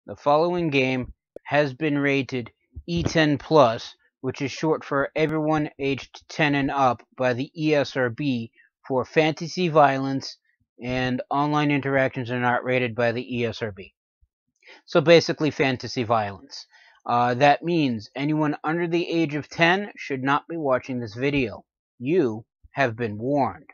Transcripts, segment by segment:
The following game has been rated E10+, which is short for everyone aged 10 and up by the ESRB for fantasy violence, and online interactions are not rated by the ESRB. So basically fantasy violence. That means anyone under the age of 10 should not be watching this video. You have been warned.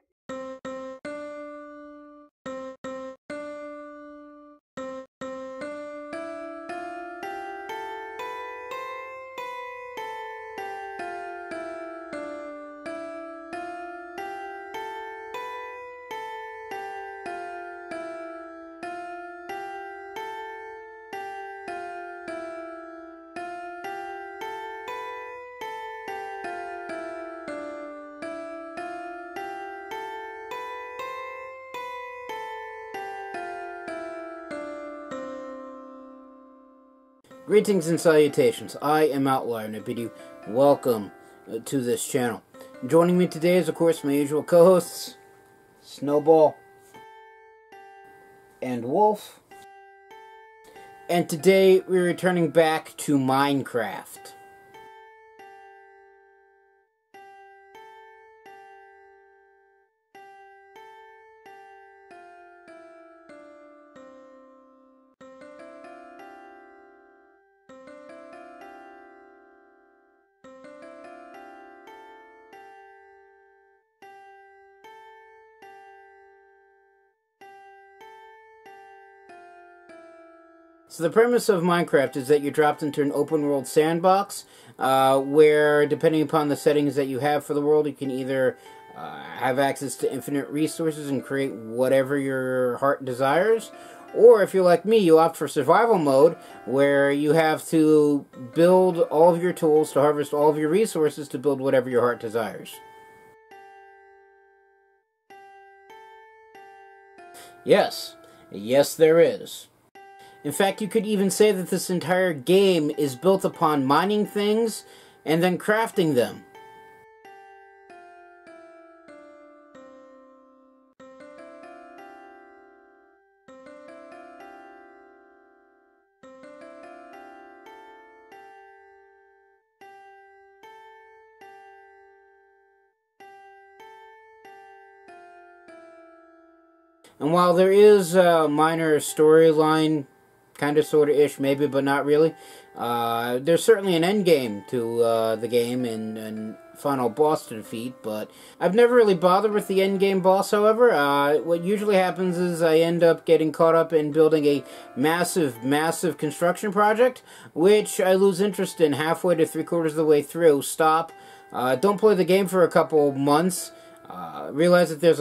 Greetings and salutations, I am Outlier and I bid you welcome to this channel. Joining me today is of course my usual co-hosts, Snowball and Wolf. And today we're returning back to Minecraft. So the premise of Minecraft is that you're dropped into an open world sandbox where, depending upon the settings that you have for the world, you can either have access to infinite resources and create whatever your heart desires, or if you're like me, you opt for survival mode where you have to build all of your tools to harvest all of your resources to build whatever your heart desires. Yes, there is. In fact, you could even say that this entire game is built upon mining things and then crafting them. And while there is a minor storyline, kind of, sort of, ish, maybe, but not really. There's certainly an end game to the game and final boss to defeat, but I've never really bothered with the end game boss, however. What usually happens is I end up getting caught up in building a massive construction project, which I lose interest in halfway to 3/4 of the way through, stop, don't play the game for a couple months, realize that there's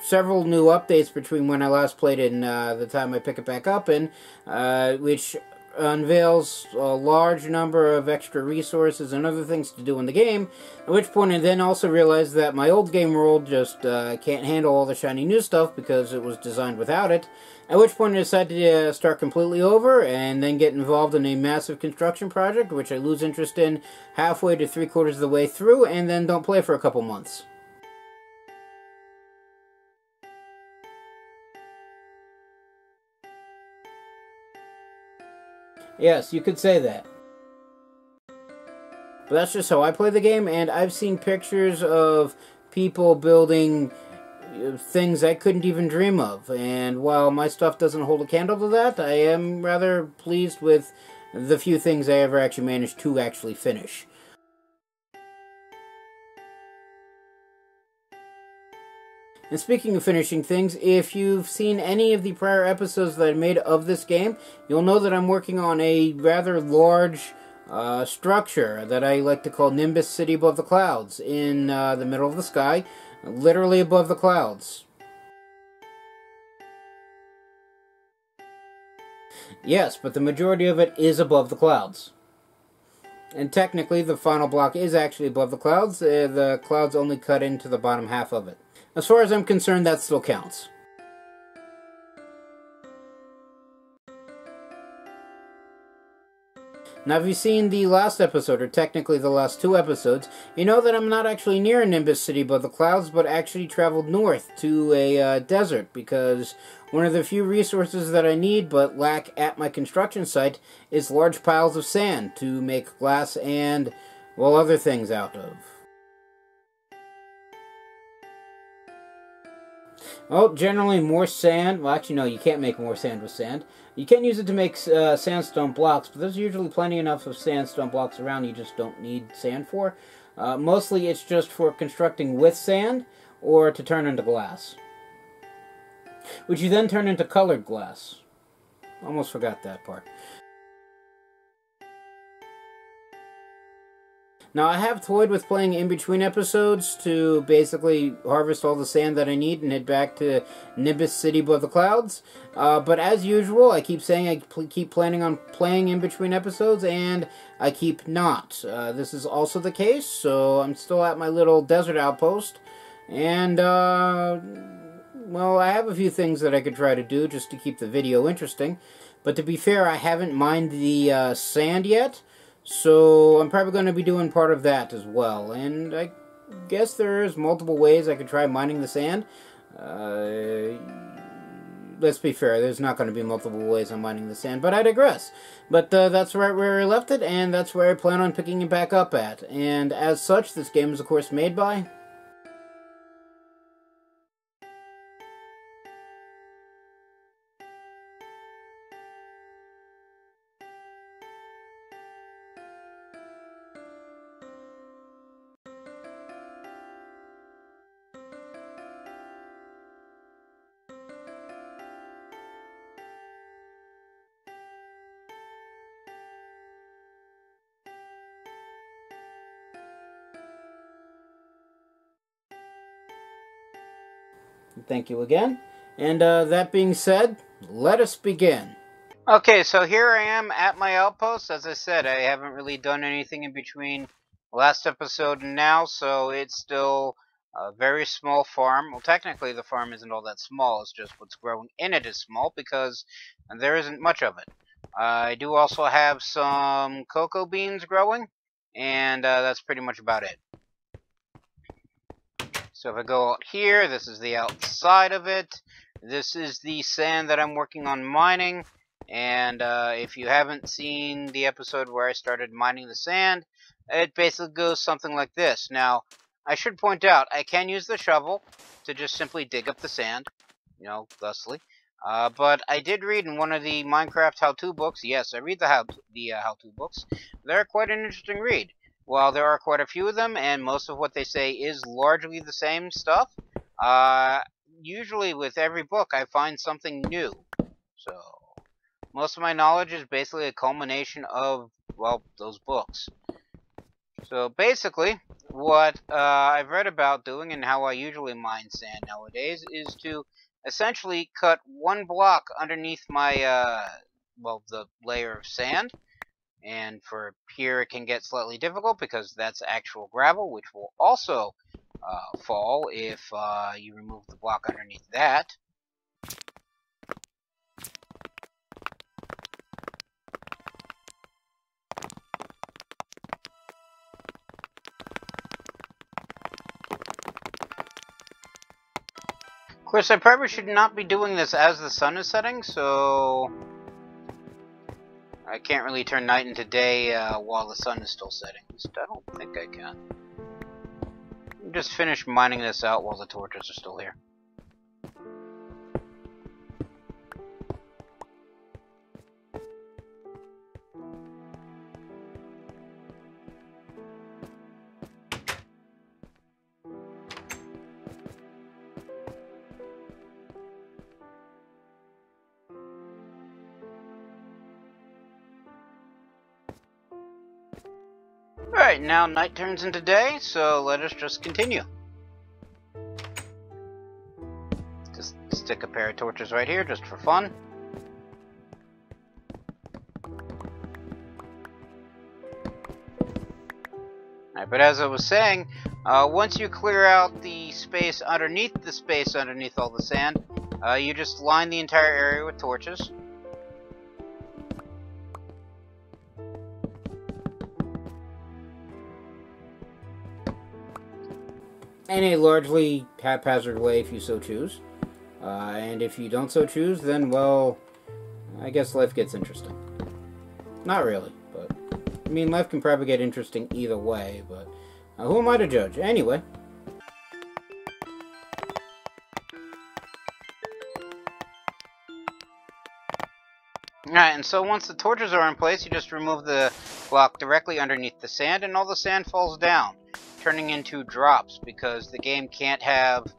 several new updates between when I last played it and the time I pick it back up, and which unveils a large number of extra resources and other things to do in the game, at which point I then also realized that my old game world just can't handle all the shiny new stuff because it was designed without it, at which point I decided to start completely over and then get involved in a massive construction project, which I lose interest in halfway to 3/4 of the way through and then don't play for a couple months. Yes, you could say that. But that's just how I play the game, and I've seen pictures of people building things I couldn't even dream of. And while my stuff doesn't hold a candle to that, I am rather pleased with the few things I ever actually managed to actually finish. And speaking of finishing things, if you've seen any of the prior episodes that I made of this game, you'll know that I'm working on a rather large structure that I like to call Nimbus City Above the Clouds, in the middle of the sky, literally above the clouds. Yes, but the majority of it is above the clouds. And technically, the final block is actually above the clouds. The clouds only cut into the bottom half of it. As far as I'm concerned, that still counts. Now, if you've seen the last episode, or technically the last 2 episodes, you know that I'm not actually near Nimbus City above the clouds, but actually traveled north to a desert, because one of the few resources that I need but lack at my construction site is large piles of sand to make glass and, well, other things out of. Oh, generally more sand. Well, actually, no, you can't make more sand with sand. You can use it to make sandstone blocks, but there's usually plenty enough of sandstone blocks around you just don't need sand for. Mostly it's just for constructing with sand or to turn into glass, which you then turn into colored glass. Almost forgot that part. Now, I have toyed with playing in between episodes to basically harvest all the sand that I need and head back to Nimbus City above the clouds. But as usual, I keep saying I keep planning on playing in between episodes, and I keep not. This is also the case, so I'm still at my little desert outpost. And, well, I have a few things that I could try to do just to keep the video interesting. But to be fair, I haven't mined the sand yet. So I'm probably going to be doing part of that as well. And I guess there's multiple ways I could try mining the sand. Let's be fair, there's not going to be multiple ways I'm mining the sand, but I digress. But that's right where I left it, and that's where I plan on picking it back up at. And as such, this game is of course made by... Thank you again. And that being said, let us begin. Okay, so here I am at my outpost. As I said, I haven't really done anything in between last episode and now, so it's still a very small farm. Well, technically the farm isn't all that small, it's just what's growing in it is small because there isn't much of it. I do also have some cocoa beans growing, and that's pretty much about it. So if I go out here, this is the outside of it. This is the sand that I'm working on mining. And if you haven't seen the episode where I started mining the sand, it basically goes something like this. Now, I should point out, I can use the shovel to just simply dig up the sand, you know, thusly. But I did read in one of the Minecraft how-to books, yes, I read the how-to books. They're quite an interesting read. While there are quite a few of them, and most of what they say is largely the same stuff, usually with every book I find something new. So, most of my knowledge is basically a culmination of, well, those books. So basically, what I've read about doing and how I usually mine sand nowadays is to essentially cut one block underneath my, well, the layer of sand. And for here it can get slightly difficult because that's actual gravel, which will also fall if you remove the block underneath that. Of course, I probably should not be doing this as the sun is setting, so I can't really turn night into day while the sun is still setting. At least I don't think I can. I'll just finish mining this out while the torches are still here. Alright, now night turns into day, so let us just continue. Just stick a pair of torches right here, just for fun. Alright, but as I was saying, once you clear out the space underneath all the sand, you just line the entire area with torches. in a largely haphazard way if you so choose. And if you don't so choose, then, well, I guess life gets interesting. Not really, but... I mean, life can probably get interesting either way, but... who am I to judge? Anyway. Alright, and so once the torches are in place, you just remove the block directly underneath the sand, and all the sand falls down, turning into drops, because the game can't have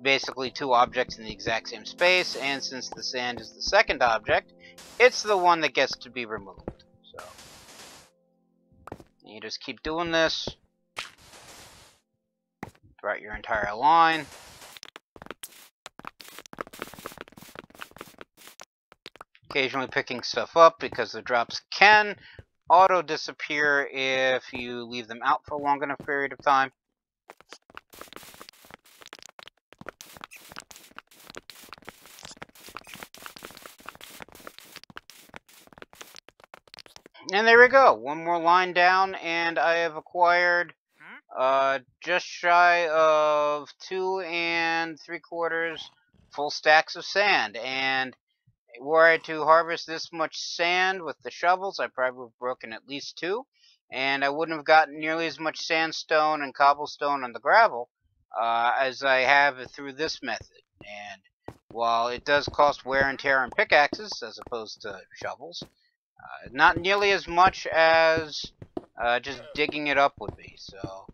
basically two objects in the exact same space, and since the sand is the second object, it's the one that gets to be removed. So you just keep doing this throughout your entire line. Occasionally picking stuff up because the drops can auto disappear if you leave them out for a long enough period of time. And there we go, one more line down, and I have acquired just shy of 2 3/4 full stacks of sand. And were I to harvest this much sand with the shovels, I probably would have broken at least 2, and I wouldn't have gotten nearly as much sandstone and cobblestone on the gravel as I have through this method. And while it does cost wear and tear on pickaxes as opposed to shovels, not nearly as much as just digging it up would be. So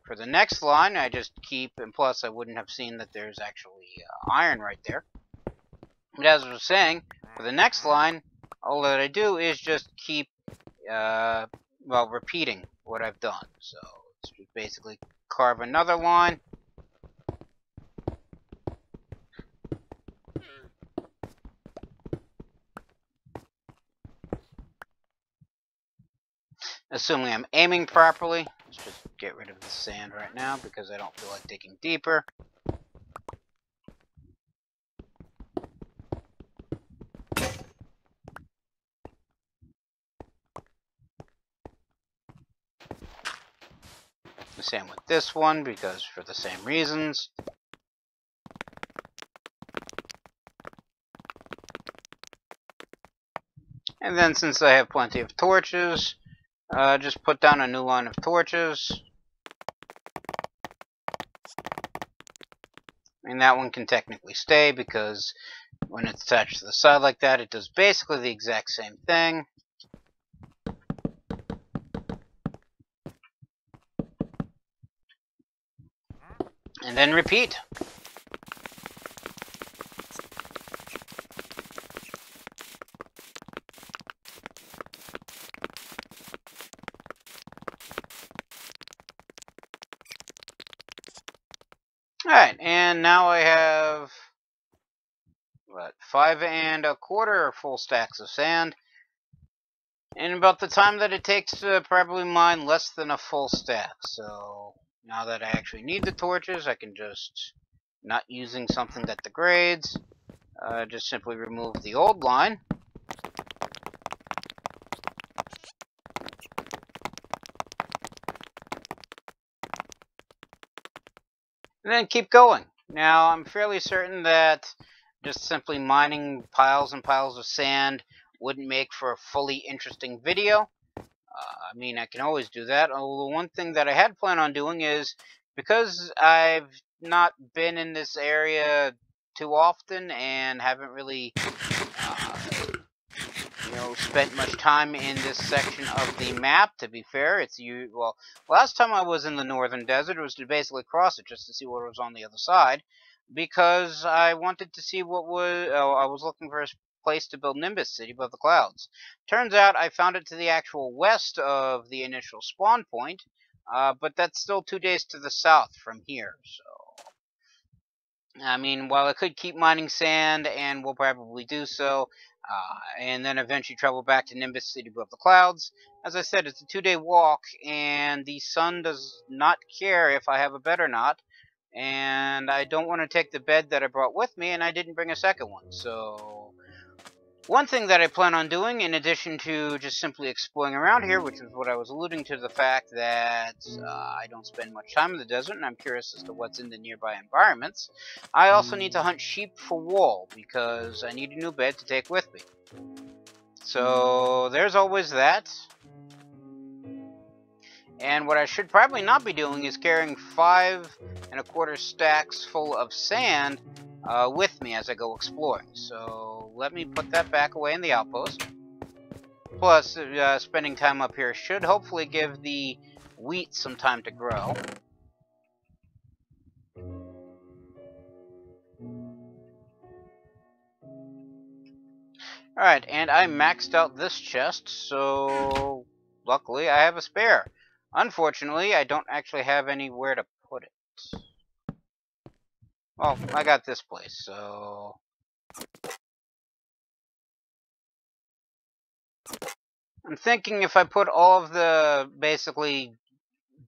for the next line, I just keep, and plus I wouldn't have seen that there's actually iron right there. But as I was saying, for the next line, all that I do is just keep, well, repeating what I've done. So let's just basically carve another line. Assuming I'm aiming properly. Let's just get rid of the sand right now because I don't feel like digging deeper. The same with this one because for the same reasons. And then since I have plenty of torches, just put down a new line of torches. And that one can technically stay because when it's attached to the side like that, it does basically the exact same thing. And then repeat. Alright, and now I have, what, 5 1/4 full stacks of sand. And about the time that it takes to probably mine less than a full stack. So now that I actually need the torches, I can just, not using something that degrades, just simply remove the old line. And then keep going. Now, I'm fairly certain that just simply mining piles and piles of sand wouldn't make for a fully interesting video. I mean, I can always do that. Although one thing that I had planned on doing is, because I've not been in this area too often and haven't really spent much time in this section of the map. To be fair, it's well, last time I was in the northern desert, it was to basically cross it just to see what was on the other side, because I wanted to see what was. I was looking for a place to build Nimbus City above the clouds. Turns out I found it to the actual west of the initial spawn point, but that's still 2 days to the south from here. So, I mean, while I could keep mining sand, and will probably do so, and then eventually travel back to Nimbus City above the clouds, as I said, it's a 2-day walk, and the sun does not care if I have a bed or not, and I don't want to take the bed that I brought with me, and I didn't bring a second one, so One thing that I plan on doing, in addition to just simply exploring around here, which is what I was alluding to, the fact that I don't spend much time in the desert, and I'm curious as to what's in the nearby environments, I also need to hunt sheep for wool, because I need a new bed to take with me. So there's always that. And what I should probably not be doing is carrying 5¼ stacks full of sand with me as I go exploring. So let me put that back away in the outpost. Plus, spending time up here should hopefully give the wheat some time to grow. Alright, and I maxed out this chest, so luckily I have a spare. Unfortunately, I don't actually have anywhere to put it. Well, I got this place, so... I'm thinking if I put all of the, basically,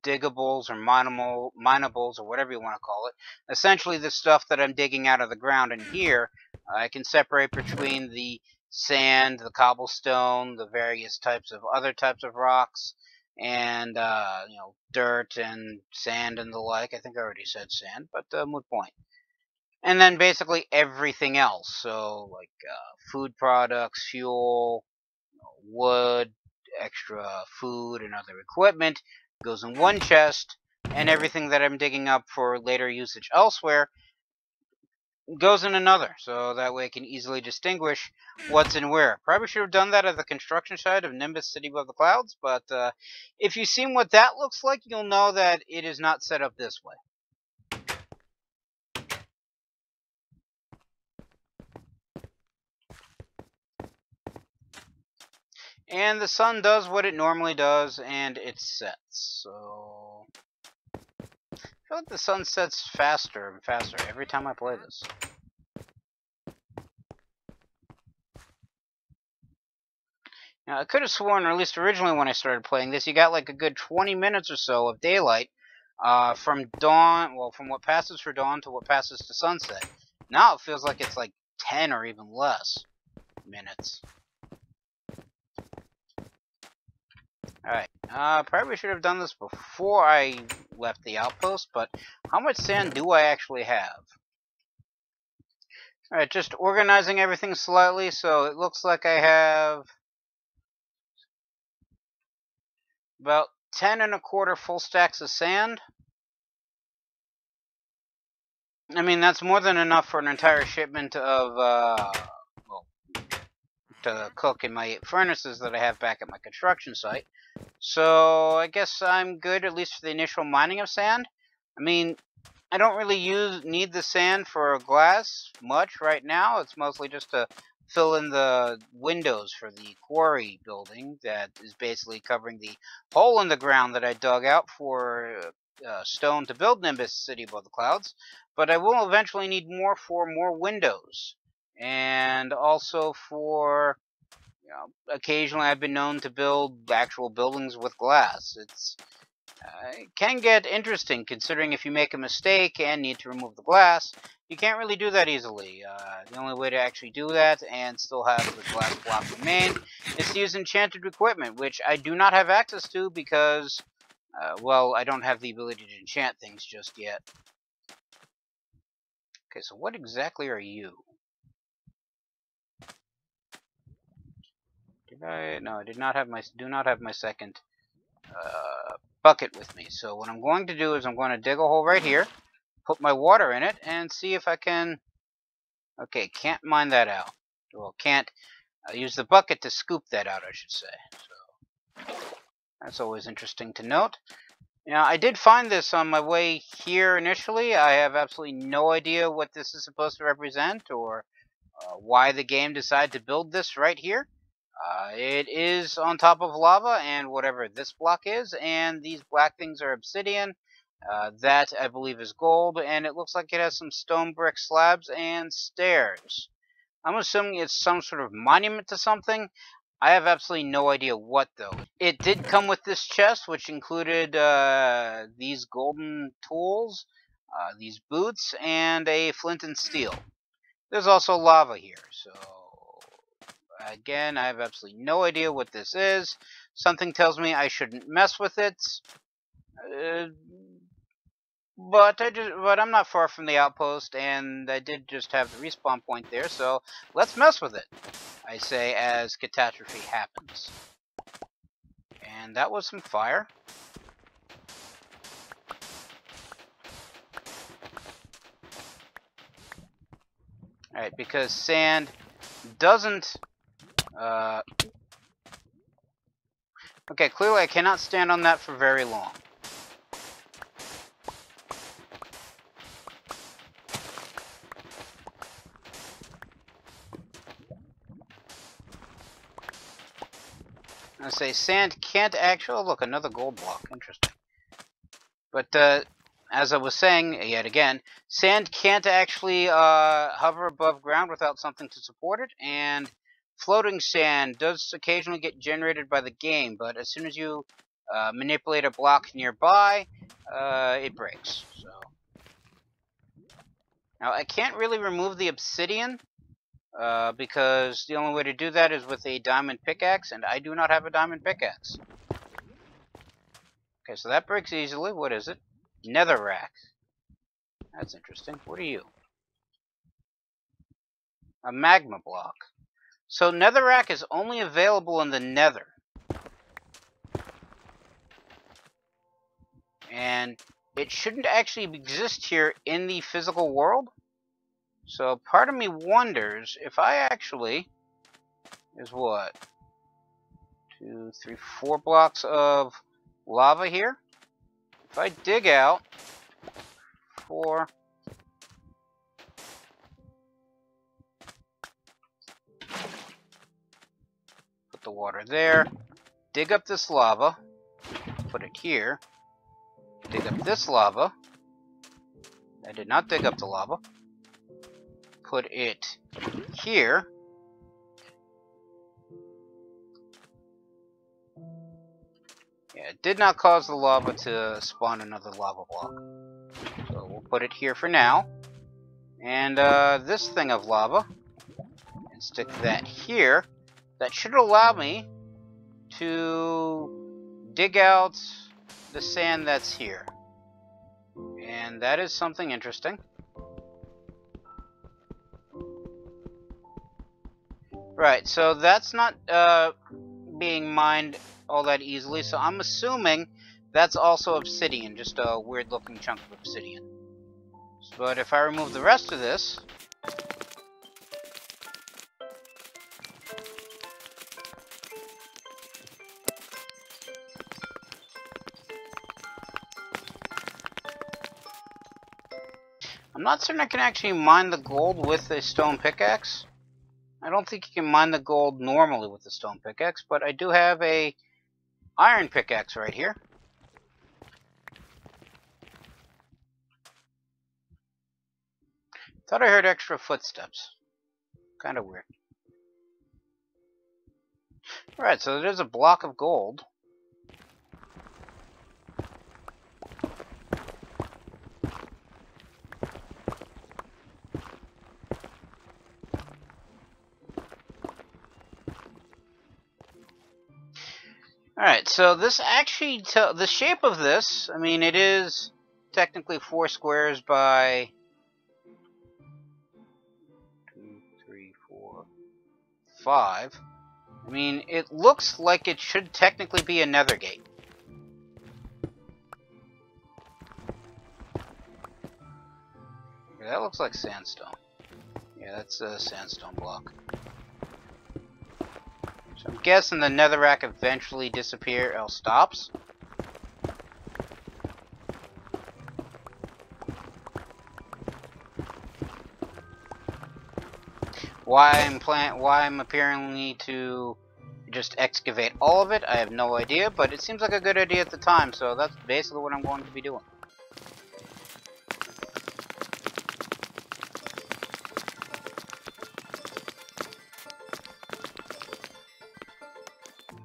diggables or minables or whatever you want to call it, essentially the stuff that I'm digging out of the ground in here, I can separate between the sand, the cobblestone, the various types of other types of rocks, and you know, dirt and sand and the like. I think I already said sand, but moot point. And then basically everything else, so like food products, fuel, wood, extra food, and other equipment goes in one chest, and everything that I'm digging up for later usage elsewhere goes in another, so that way I can easily distinguish what's in where. Probably should have done that at the construction side of Nimbus City Above the Clouds, but if you've seen what that looks like, you'll know that it is not set up this way. And the sun does what it normally does, and it sets, so... I feel like the sun sets faster and faster every time I play this. Now, I could have sworn, or at least originally when I started playing this, you got like a good 20 minutes or so of daylight from dawn, well, from what passes for dawn to what passes to sunset. Now it feels like it's like 10 or even less minutes. Alright, probably should have done this before I left the outpost, but how much sand do I actually have? Alright, just organizing everything slightly, so it looks like I have about 10¼ full stacks of sand. I mean, that's more than enough for an entire shipment of, well, to cook in my 8 furnaces that I have back at my construction site. So, I guess I'm good, at least for the initial mining of sand. I mean, I don't really need the sand for glass much right now. It's mostly just to fill in the windows for the quarry building that is basically covering the hole in the ground that I dug out for stone to build Nimbus City Above the Clouds. But I will eventually need more for more windows, and also for, you know, occasionally I've been known to build actual buildings with glass. It can get interesting, considering if you make a mistake and need to remove the glass, you can't really do that easily. The only way to actually do that and still have the glass block remain is to use enchanted equipment, which I do not have access to because, well, I don't have the ability to enchant things just yet. Okay, so what exactly are you? Did I? No, I did not have do not have my second bucket with me. So what I'm going to do is I'm going to dig a hole right here, put my water in it, and see if I can... Okay, can't mine that out. Well, can't use the bucket to scoop that out, I should say. So that's always interesting to note. Now, I did find this on my way here initially. I have absolutely no idea what this is supposed to represent or why the game decided to build this right here. It is on top of lava and whatever this block is, and these black things are obsidian. That, I believe, is gold, and it looks like it has some stone brick slabs and stairs. I'm assuming it's some sort of monument to something. I have absolutely no idea what, though. It did come with this chest, which included these golden tools, these boots, and a flint and steel. There's also lava here, so Again, I have absolutely no idea what this is. Something tells me I shouldn't mess with it. But I'm not far from the outpost, and I did just have the respawn point there, so let's mess with it, I say as catastrophe happens. And that was some fire. Alright, because sand doesn't... Okay, clearly I cannot stand on that for very long. I say sand can't actually... Oh, look, another gold block. Interesting. But, as I was saying, yet again, sand can't actually hover above ground without something to support it, and floating sand does occasionally get generated by the game, but as soon as you manipulate a block nearby, it breaks. So now I can't really remove the obsidian, because the only way to do that is with a diamond pickaxe, and I do not have a diamond pickaxe. Okay, so that breaks easily. What is it? Netherrack. That's interesting. What are you? A magma block. So netherrack is only available in the nether. And it shouldn't actually exist here in the physical world. So part of me wonders if I actually... Is what? 2, 3, 4 blocks of lava here. If I dig out 4... Put the water there. Dig up this lava. Put it here. Dig up this lava. I did not dig up the lava. Put it here. Yeah, it did not cause the lava to spawn another lava block. So we'll put it here for now. And this thing of lava. And stick that here. That should allow me to dig out the sand that's here. And that is something interesting. Right, so that's not being mined all that easily, so I'm assuming that's also obsidian, just a weird looking chunk of obsidian. But if I remove the rest of this... I'm not certain I can actually mine the gold with a stone pickaxe. I don't think you can mine the gold normally with a stone pickaxe, but I do have a iron pickaxe right here. Thought I heard extra footsteps. Kind of weird. Alright, so there's a block of gold. Alright, so this actually, the shape of this, I mean, it is technically 4 squares by 2, 3, 4, 5. I mean, it looks like it should technically be a nether gate. Yeah, that looks like sandstone. Yeah, that's a sandstone block. So I'm guessing the netherrack eventually stops. Why I'm apparently to just excavate all of it, I have no idea, but it seems like a good idea at the time, so that's basically what I'm going to be doing.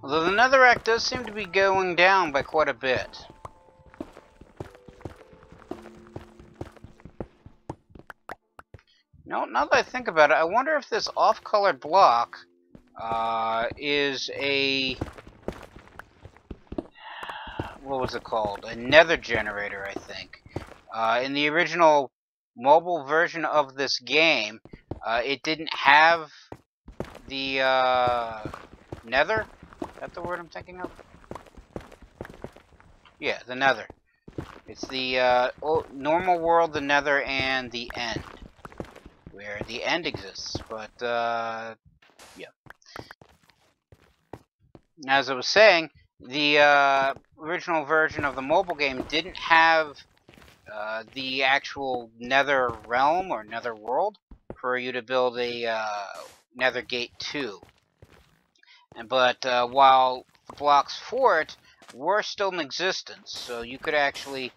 Although the netherrack does seem to be going down by quite a bit. Now that I think about it, I wonder if this off-colored block is a... what was it called? A nether generator, I think. In the original mobile version of this game, it didn't have the nether? Is that the word I'm thinking of? Yeah, the nether. It's the normal world, the nether, and the end. Where the end exists. But, yeah. As I was saying, the original version of the mobile game didn't have the actual nether realm or nether world for you to build a nether gate to. But while the blocks for it were still in existence, so you could actually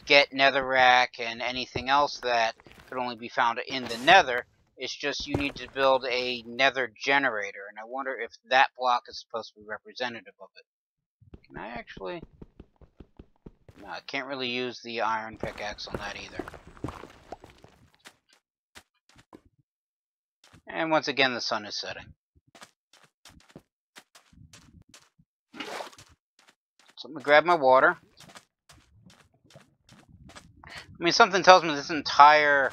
get netherrack and anything else that could only be found in the nether. It's just you need to build a nether generator, and I wonder if that block is supposed to be representative of it. Can I actually... No, I can't really use the iron pickaxe on that either. And once again, the sun is setting. So I'm gonna grab my water. I mean, something tells me this entire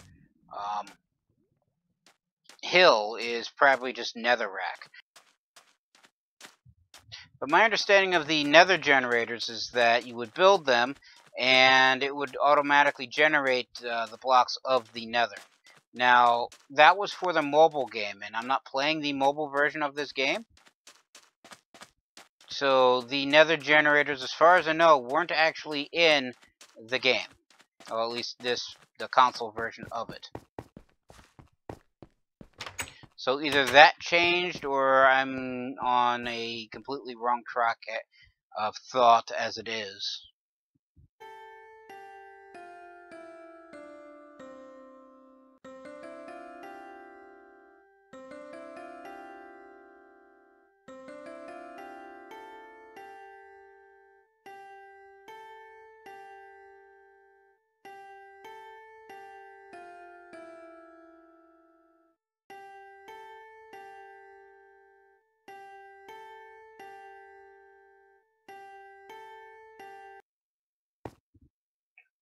hill is probably just netherrack. But my understanding of the nether generators is that you would build them, and it would automatically generate the blocks of the nether. Now, that was for the mobile game, and I'm not playing the mobile version of this game. So the nether generators, as far as I know, weren't actually in the game. Or at least the console version of it. So either that changed, or I'm on a completely wrong track of thought as it is.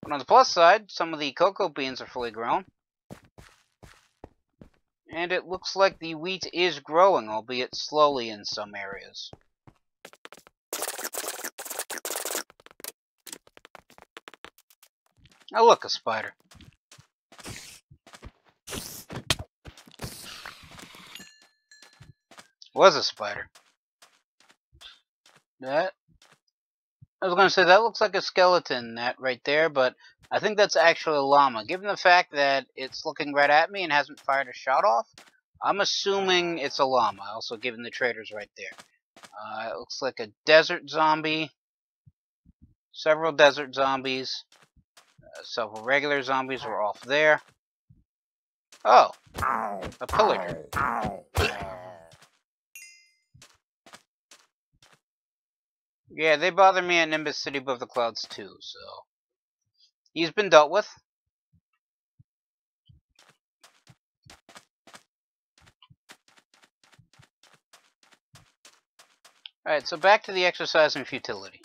But on the plus side, some of the cocoa beans are fully grown. And it looks like the wheat is growing, albeit slowly in some areas. Oh look, a spider. Was a spider. That... I was going to say, that looks like a skeleton, that right there, but I think that's actually a llama. Given the fact that it's looking right at me and hasn't fired a shot off, I'm assuming it's a llama, also given the traders right there. It looks like a desert zombie, several desert zombies, several regular zombies were off there. Oh, a pillager. Yeah, they bother me at Nimbus City Above the Clouds too, so he's been dealt with. Alright, so back to the exercise in futility.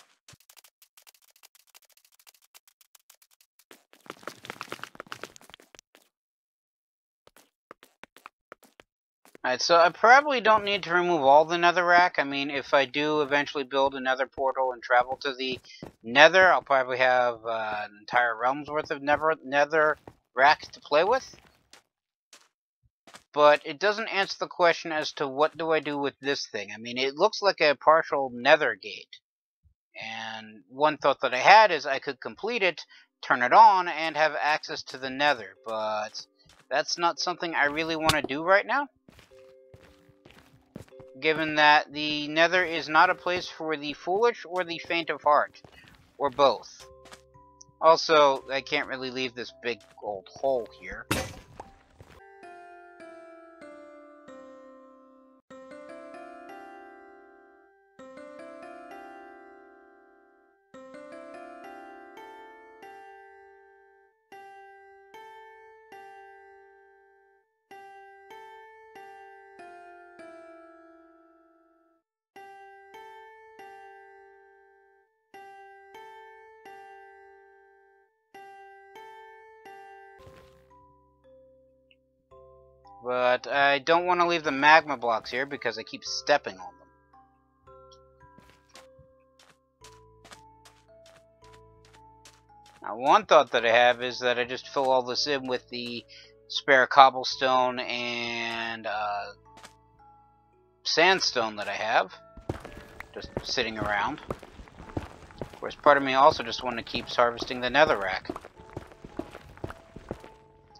Alright, so I probably don't need to remove all the netherrack. I mean, if I do eventually build another portal and travel to the nether, I'll probably have an entire realm's worth of netherrack to play with. But it doesn't answer the question as to what do I do with this thing. I mean, it looks like a partial nether gate. And one thought that I had is I could complete it, turn it on, and have access to the nether. But that's not something I really want to do right now, given that the nether is not a place for the foolish or the faint of heart, or both. Also, I can't really leave this big old hole here. But I don't want to leave the magma blocks here because I keep stepping on them. Now, one thought that I have is that I just fill all this in with the spare cobblestone and sandstone that I have, just sitting around. Of course, part of me also just want to keep harvesting the netherrack.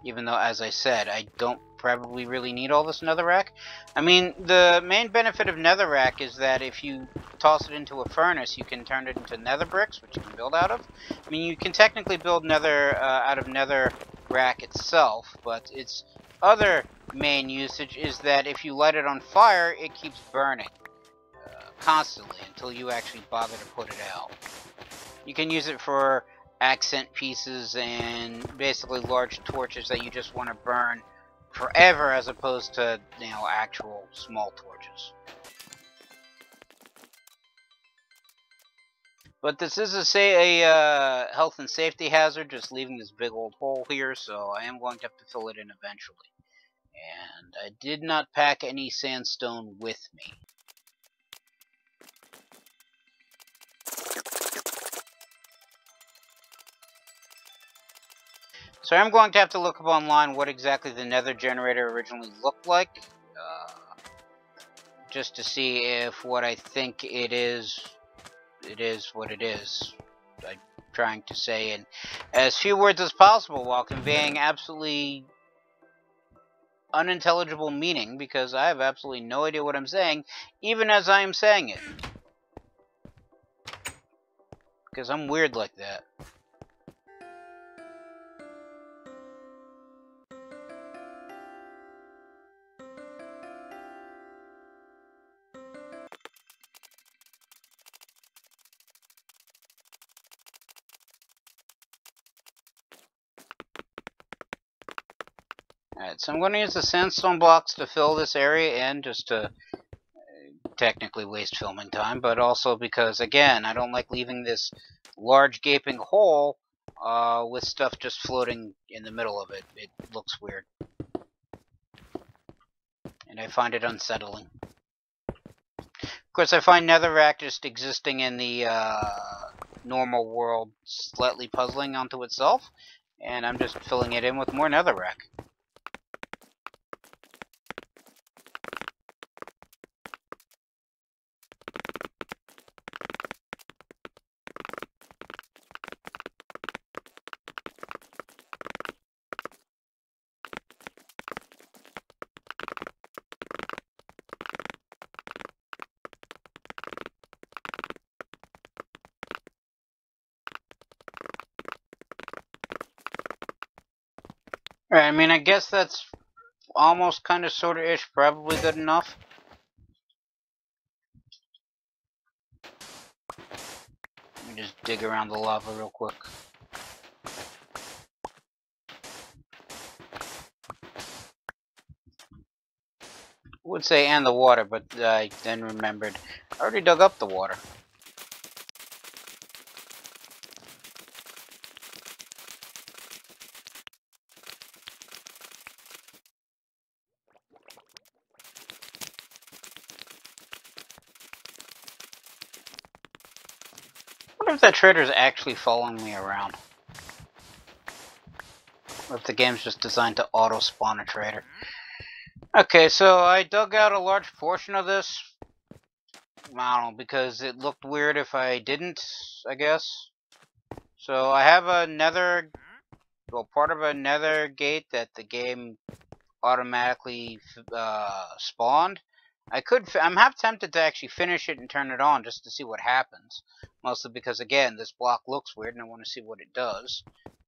Even though, as I said, I don't probably really need all this netherrack. I mean, the main benefit of netherrack is that if you toss it into a furnace, you can turn it into nether bricks, which you can build out of. I mean, you can technically build nether out of netherrack itself, but its other main usage is that if you light it on fire, it keeps burning constantly until you actually bother to put it out. You can use it for accent pieces and basically large torches that you just want to burn forever, as opposed to, you know, actual small torches. But this is a health and safety hazard, just leaving this big old hole here, so I am going to have to fill it in eventually. And I did not pack any sandstone with me. So I'm going to have to look up online what exactly the nether generator originally looked like, just to see if what I think it is what it is. I'm trying to say in as few words as possible while conveying absolutely unintelligible meaning, because I have absolutely no idea what I'm saying, even as I am saying it. Because I'm weird like that. Alright, so I'm going to use the sandstone blocks to fill this area in, just to technically waste filming time, but also because, again, I don't like leaving this large gaping hole with stuff just floating in the middle of it. It looks weird. And I find it unsettling. Of course, I find netherrack just existing in the normal world slightly puzzling onto itself, and I'm just filling it in with more netherrack. Alright, I mean, I guess that's almost kind of sort of ish, probably good enough. Let me just dig around the lava real quick. I would say and the water, but I then remembered I already dug up the water. I wonder if that trader's actually following me around. Or if the game's just designed to auto-spawn a trader. Okay, so I dug out a large portion of this. I don't know, because it looked weird if I didn't, I guess. So I have a nether, well, part of a nether gate that the game automatically spawned. I'm half tempted to actually finish it and turn it on just to see what happens. Mostly because, again, this block looks weird and I want to see what it does.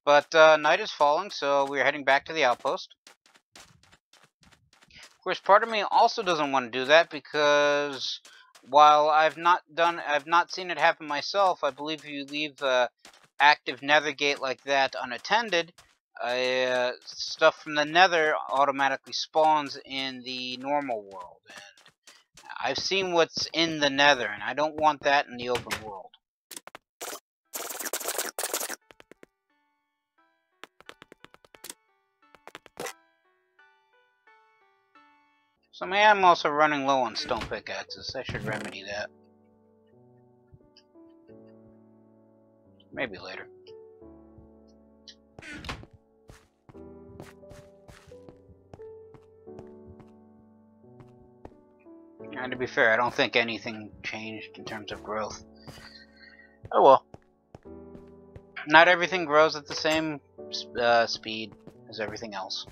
But night is falling, so we're heading back to the outpost. Of course, part of me also doesn't want to do that because while I've not seen it happen myself, I believe if you leave the active nether gate like that unattended, stuff from the nether automatically spawns in the normal world. And I've seen what's in the nether, and I don't want that in the open world. So maybe I'm also running low on stone pickaxes. I should remedy that. Maybe later. And to be fair, I don't think anything changed in terms of growth. Oh well. Not everything grows at the same speed as everything else.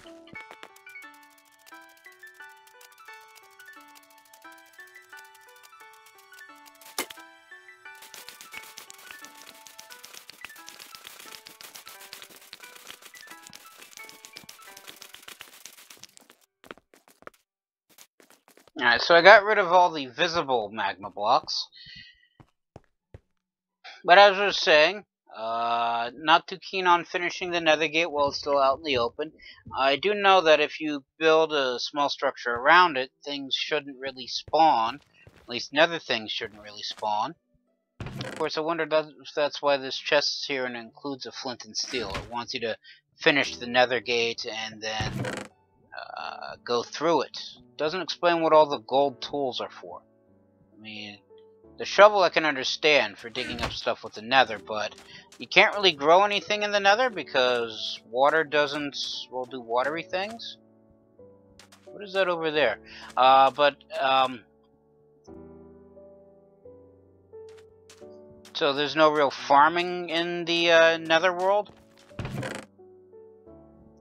Alright, so I got rid of all the visible magma blocks. But as I was saying, not too keen on finishing the nether gate while it's still out in the open. I do know that if you build a small structure around it, things shouldn't really spawn. At least nether things shouldn't really spawn. Of course, I wonder if that's why this chest is here and includes a flint and steel. It wants you to finish the nether gate and then go through it. Doesn't explain what all the gold tools are for. I mean, the shovel I can understand for digging up stuff with the nether, but you can't really grow anything in the nether because water doesn't, well, do watery things? What is that over there? So there's no real farming in the nether world?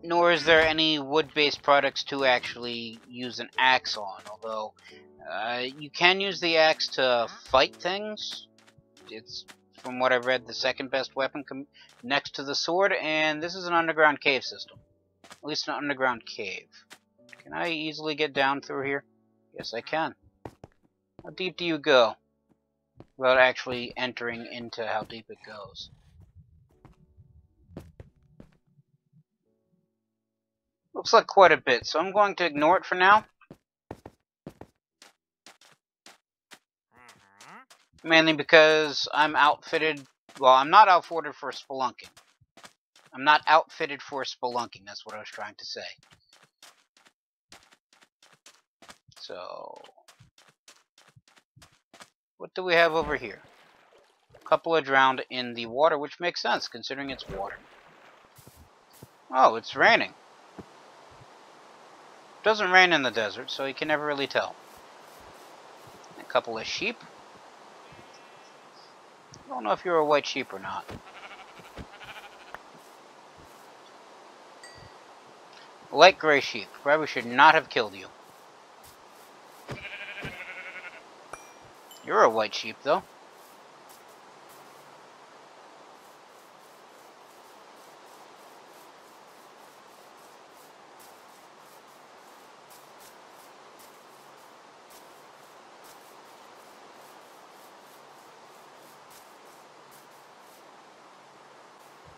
Nor is there any wood-based products to actually use an axe on, although you can use the axe to fight things. It's, from what I've read, the second best weapon next to the sword, and this is an underground cave system. At least an underground cave. Can I easily get down through here? Yes, I can. How deep do you go? Without actually entering into how deep it goes. Looks like quite a bit, so I'm going to ignore it for now. Mainly because I'm outfitted, well, I'm not outfitted for spelunking. I'm not outfitted for spelunking, that's what I was trying to say. So, what do we have over here? A couple are drowned in the water, which makes sense considering it's water. Oh, it's raining. It doesn't rain in the desert, so you can never really tell. A couple of sheep. I don't know if you're a white sheep or not. Light gray sheep. Probably should not have killed you. You're a white sheep, though.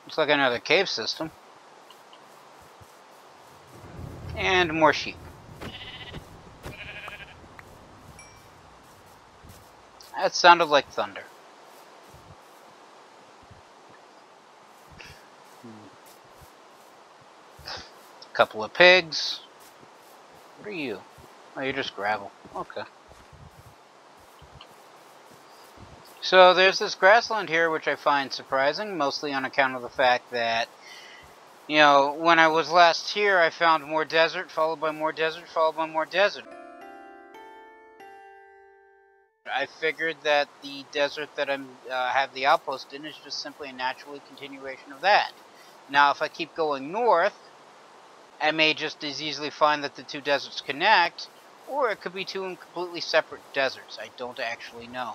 Looks like another cave system. And more sheep. That sounded like thunder. A couple of pigs. What are you? Oh, you're just gravel. Okay. So there's this grassland here, which I find surprising, mostly on account of the fact that, you know, when I was last here, I found more desert, followed by more desert, followed by more desert. I figured that the desert that I have the outpost in is just simply a natural continuation of that. Now, if I keep going north, I may just as easily find that the two deserts connect, or it could be two completely separate deserts. I don't actually know.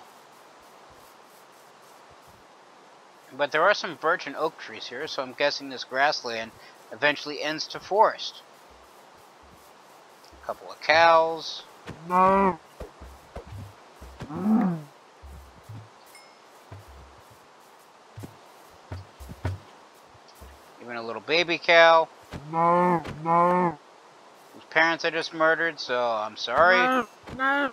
But there are some birch and oak trees here, so I'm guessing this grassland eventually ends to forest. A couple of cows. No. Even a little baby cow. No, no. Whose parents I just murdered, so I'm sorry. No, no.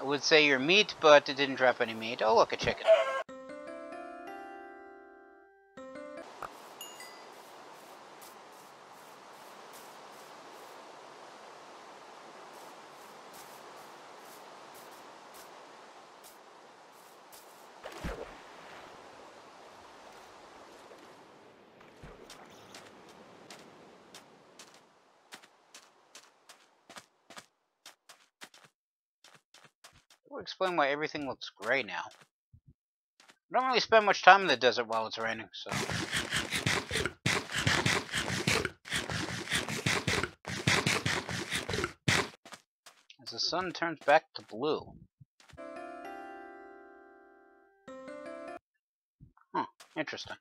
I would say your meat, but it didn't drop any meat. Oh, look, a chicken. That would explain why everything looks gray now. I don't really spend much time in the desert while it's raining, so... As the sun turns back to blue. Huh, interesting.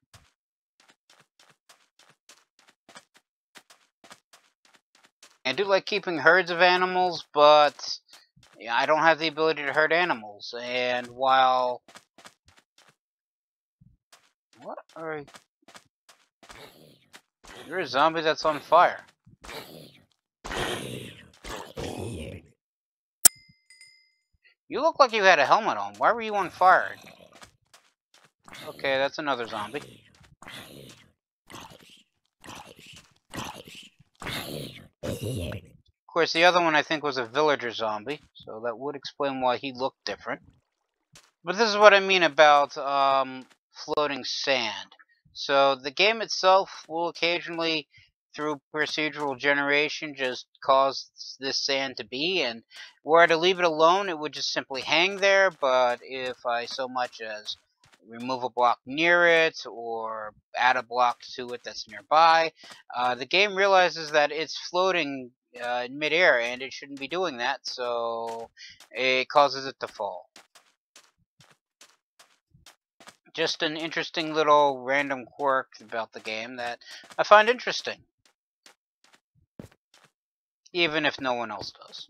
I do like keeping herds of animals, but yeah, I don't have the ability to herd animals. And while... What are... You're a zombie that's on fire. You look like you had a helmet on. Why were you on fire? Okay, that's another zombie. Of course, the other one I think was a villager zombie, so that would explain why he looked different. But this is what I mean about floating sand. So the game itself will occasionally, through procedural generation, just cause this sand to be, and were I to leave it alone, it would just simply hang there. But if I so much as remove a block near it or add a block to it that's nearby, the game realizes that it's floating in midair, and it shouldn't be doing that, so it causes it to fall. Just an interesting little random quirk about the game that I find interesting, even if no one else does.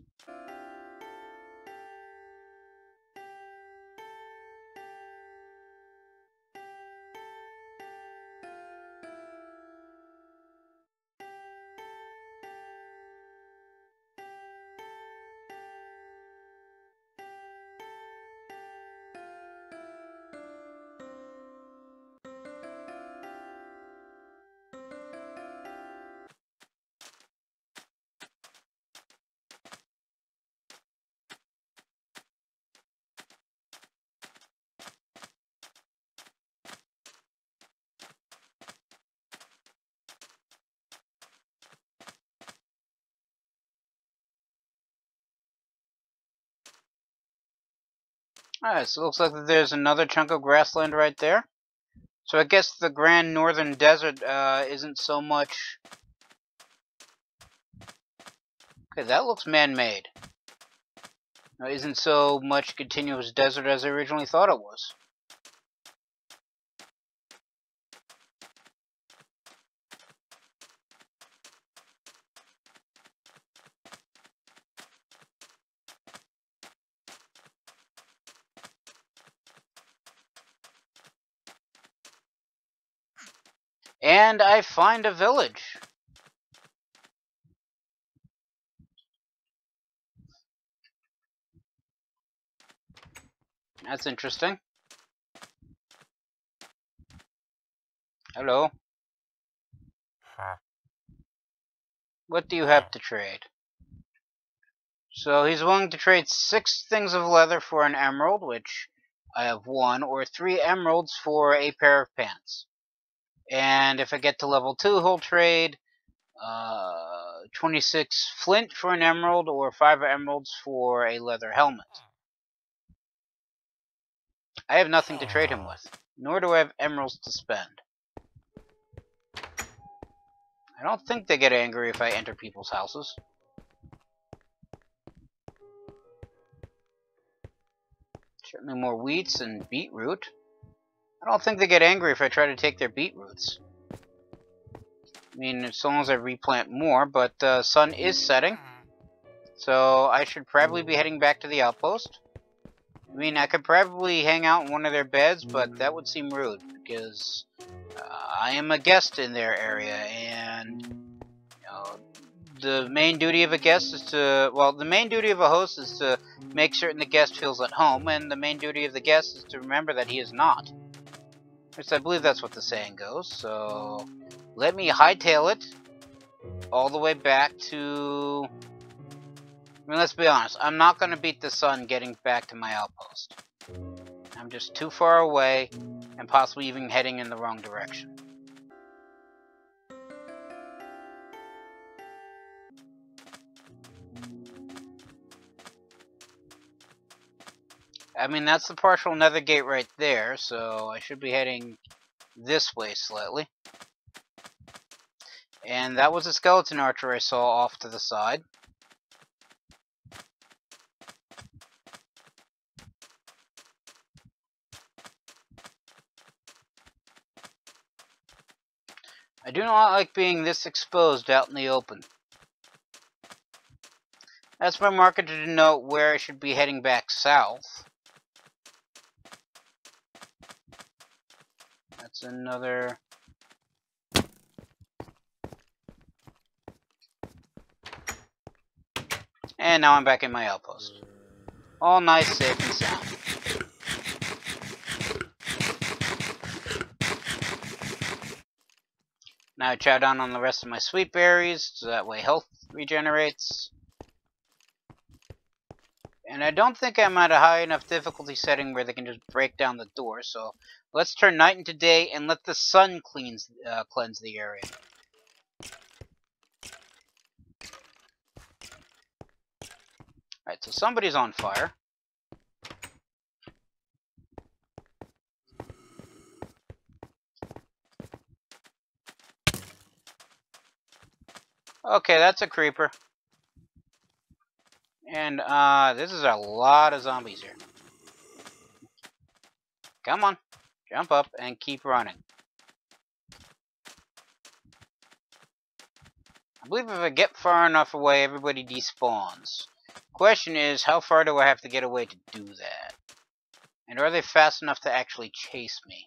Alright, so it looks like there's another chunk of grassland right there. So I guess the Grand Northern Desert isn't so much... Okay, that looks man-made. Isn't so much continuous desert as I originally thought it was. And I find a village. That's interesting. Hello. What do you have to trade? So he's willing to trade 6 things of leather for an emerald, which I have 1, or 3 emeralds for a pair of pants. And if I get to level 2, he'll trade 26 flint for an emerald, or 5 emeralds for a leather helmet. I have nothing to trade him with, nor do I have emeralds to spend. I don't think they get angry if I enter people's houses. Certainly more wheats and beetroot. I don't think they get angry if I try to take their beetroots. I mean, as long as I replant more, but the sun is setting. So I should probably be heading back to the outpost. I mean, I could probably hang out in one of their beds, but that would seem rude, because I am a guest in their area, and the main duty of a guest is to, well, the main duty of a host is to make certain the guest feels at home, and the main duty of the guest is to remember that he is not. At least I believe that's what the saying goes, so let me hightail it all the way back to... I mean, let's be honest, I'm not going to beat the sun getting back to my outpost. I'm just too far away, and possibly even heading in the wrong direction. I mean, that's the partial nether gate right there, so I should be heading this way slightly. And that was a skeleton archer I saw off to the side. I do not like being this exposed out in the open. That's my marker to denote where I should be heading back south. That's another... And now I'm back in my outpost. All nice, safe, and sound. Now I chow down on the rest of my sweet berries, so that way health regenerates. And I don't think I'm at a high enough difficulty setting where they can just break down the door, so let's turn night into day and let the sun cleanse the area. Alright, so somebody's on fire. Okay, that's a creeper. And, this is a lot of zombies here. Come on, jump up and keep running. I believe if I get far enough away, everybody despawns. Question is, how far do I have to get away to do that? And are they fast enough to actually chase me?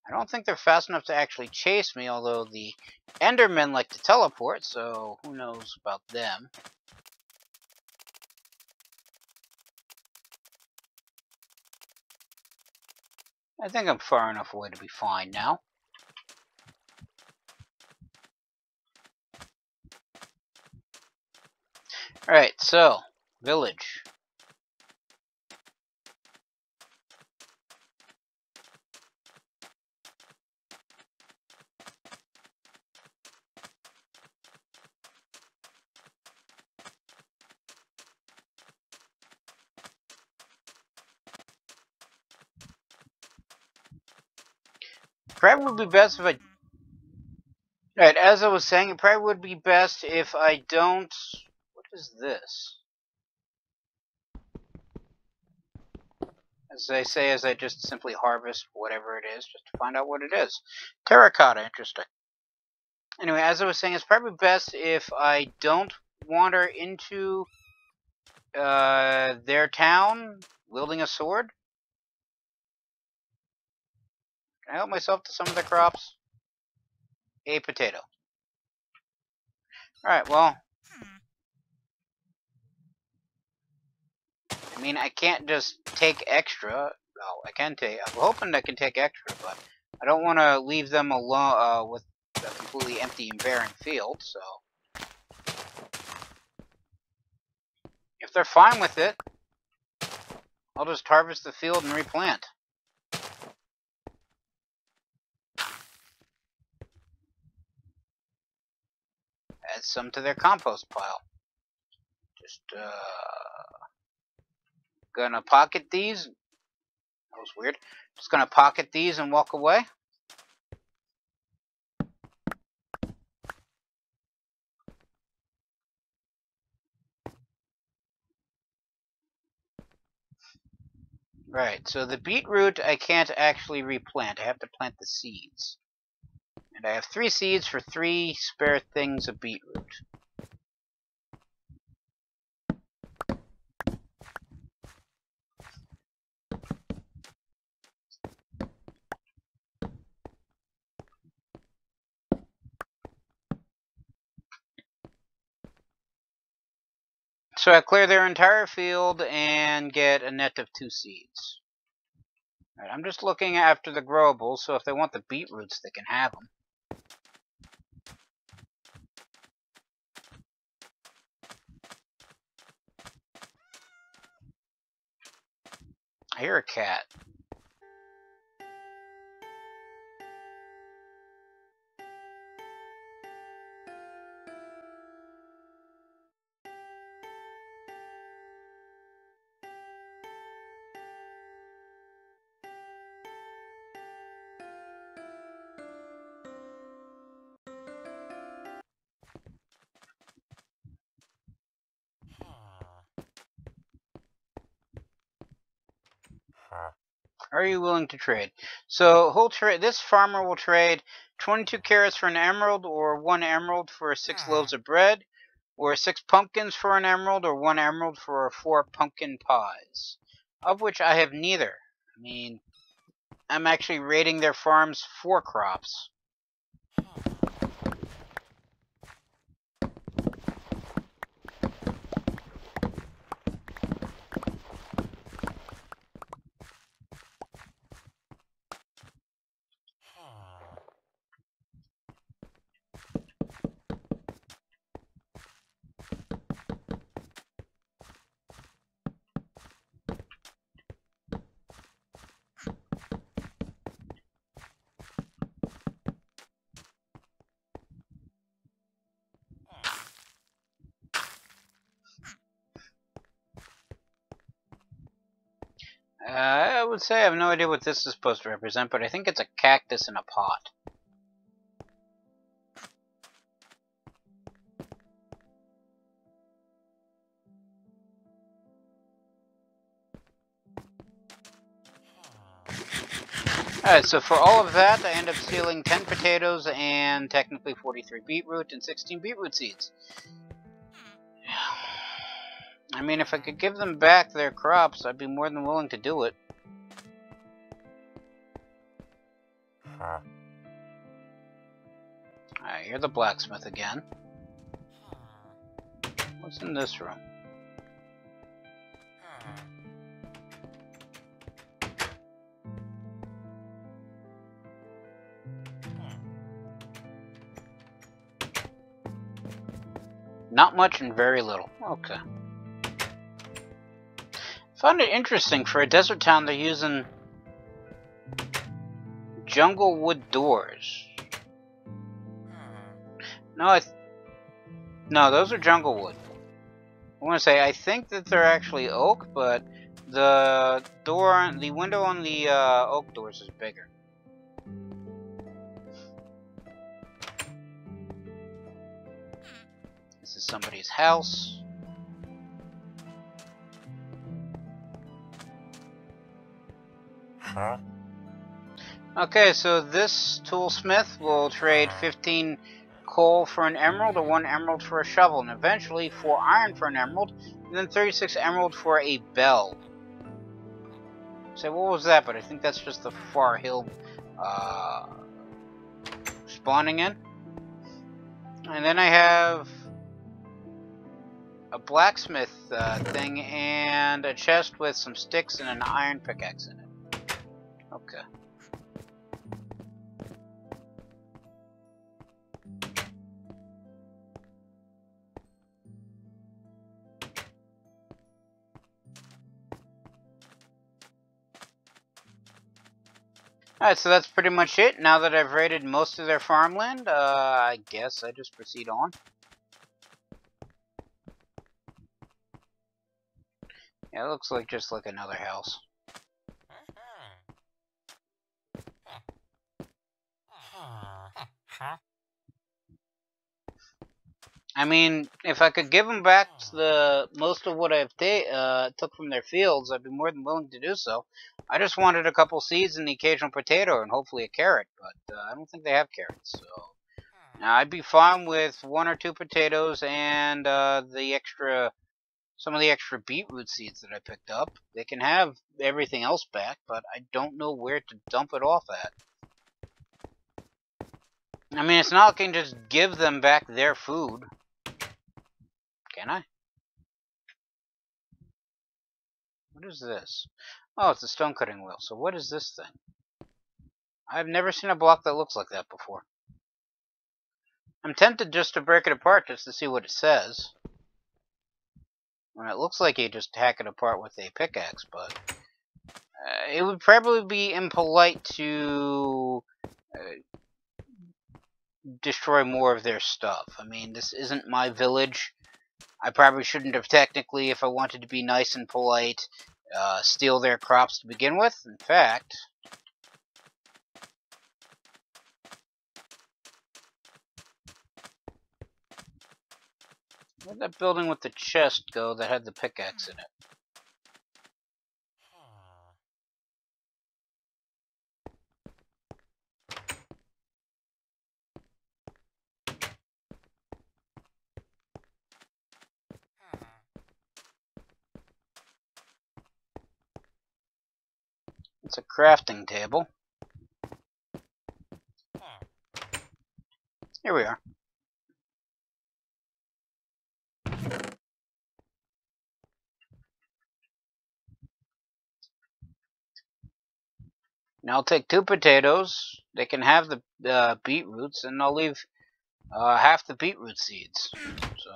I don't think they're fast enough to actually chase me, although the Endermen like to teleport, so who knows about them. I think I'm far enough away to be fine now. Alright, so, village. Probably would be best if I... Alright, as I was saying, it probably would be best if I don't... What is this? As they say, as I just simply harvest whatever it is, just to find out what it is. Terracotta, interesting. Anyway, as I was saying, it's probably best if I don't wander into their town wielding a sword. Can I help myself to some of the crops? A potato. Alright, well. I mean, I can't just take extra. No, I can take... I'm hoping I can take extra, but I don't want to leave them alone with a completely empty and barren field, so... If they're fine with it, I'll just harvest the field and replant. Add some to their compost pile. Just, gonna pocket these. That was weird. Just gonna pocket these and walk away. Right, so the beetroot I can't actually replant. I have to plant the seeds. And I have 3 seeds for 3 spare things of beetroot. So I clear their entire field and get a net of 2 seeds. All right, I'm just looking after the growables, so if they want the beetroots, they can have them. I hear a cat. Are you willing to trade? So he'll trade. This farmer will trade 22 carrots for an emerald, or 1 emerald for 6 loaves of bread, or 6 pumpkins for an emerald, or 1 emerald for 4 pumpkin pies. Of which I have neither. I mean, I'm actually raiding their farms for crops. I would say I have no idea what this is supposed to represent, but I think it's a cactus in a pot. Alright, so for all of that, I end up stealing 10 potatoes and technically 43 beetroot and 16 beetroot seeds. I mean, if I could give them back their crops, I'd be more than willing to do it. Alright, you're the blacksmith again. What's in this room? Not much and very little. Okay. Found it interesting, for a desert town they're using jungle wood doors. No, those are jungle wood. I want to say, I think that they're actually oak, but the window on the oak doors is bigger. This is somebody's house. Okay, so this toolsmith will trade 15 coal for an emerald, or 1 emerald for a shovel, and eventually 4 iron for an emerald, and then 36 emerald for a bell. So what was that? But I think that's just the far hill spawning in. And then I have a blacksmith thing and a chest with some sticks and an iron pickaxe in it. Okay. Alright, so that's pretty much it. Now that I've raided most of their farmland, I guess I just proceed on. Yeah, it looks like just like another house. I mean, if I could give them back most of what I've took from their fields, I'd be more than willing to do so. I just wanted a couple seeds and the occasional potato and hopefully a carrot, but I don't think they have carrots. So now I'd be fine with 1 or 2 potatoes and some of the extra beetroot seeds that I picked up. They can have everything else back, but I don't know where to dump it off at. I mean, it's not like I can just give them back their food. Can I? What is this? Oh, it's a stone cutting wheel. So what is this thing? I've never seen a block that looks like that before. I'm tempted just to break it apart just to see what it says. Well, it looks like you just hack it apart with a pickaxe, but it would probably be impolite to destroy more of their stuff. I mean, this isn't my village. I probably shouldn't have technically, if I wanted to be nice and polite, steal their crops to begin with. In fact, where'd that building with the chest go that had the pickaxe in it? It's a crafting table. Here we are. Now I'll take 2 potatoes. They can have the beetroots, and I'll leave half the beetroot seeds. So,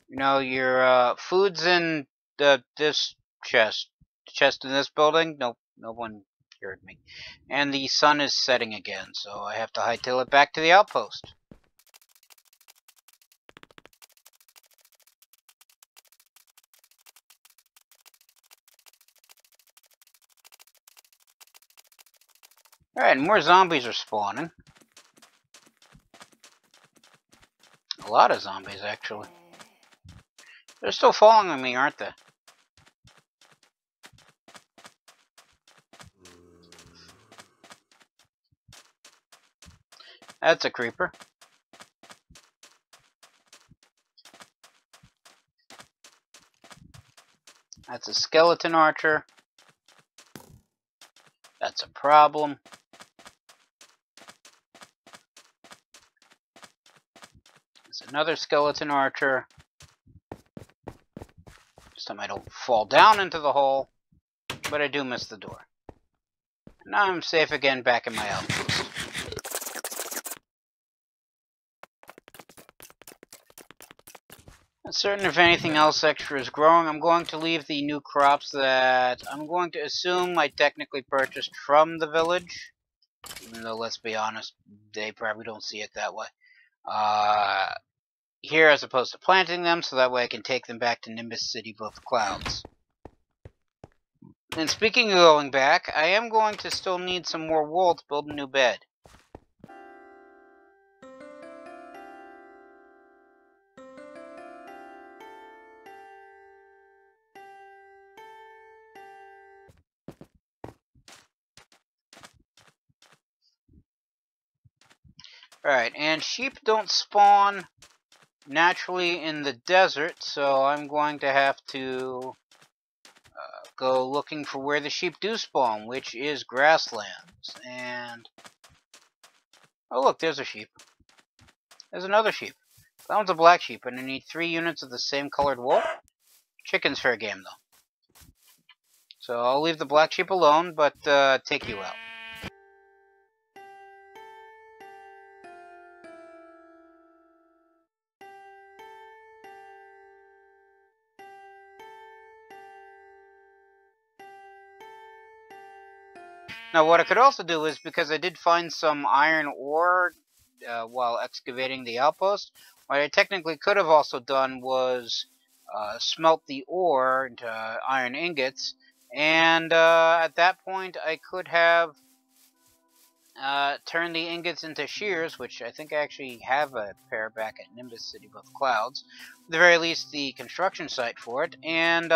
you know, your food's in this chest. The chest in this building. Nope, no one heard me. And the sun is setting again, so I have to hightail it back to the outpost. Alright, more zombies are spawning. A lot of zombies, actually. They're still following me, aren't they? That's a creeper. That's a skeleton archer. That's a problem. There's another skeleton archer. This time I don't fall down into the hole, but I do miss the door. Now I'm safe again back in my outpost. Not certain if anything else extra is growing. I'm going to leave the new crops that I'm going to assume I technically purchased from the village. Even though, let's be honest, they probably don't see it that way. Here as opposed to planting them, so that way I can take them back to Nimbus City above the clouds. And speaking of going back, I am going to still need some more wool to build a new bed. Alright, and sheep don't spawn naturally in the desert, so I'm going to have to go looking for where the sheep do spawn, which is grasslands. And oh look, there's a sheep. There's another sheep. That one's a black sheep, and I need 3 units of the same colored wool. Chicken's fair game, though. So I'll leave the black sheep alone, but take you out. Now what I could also do is, because I did find some iron ore while excavating the outpost, what I technically could have also done was smelt the ore into iron ingots, and at that point I could have turned the ingots into shears, which I think I actually have a pair back at Nimbus City above the clouds, at the very least the construction site for it, and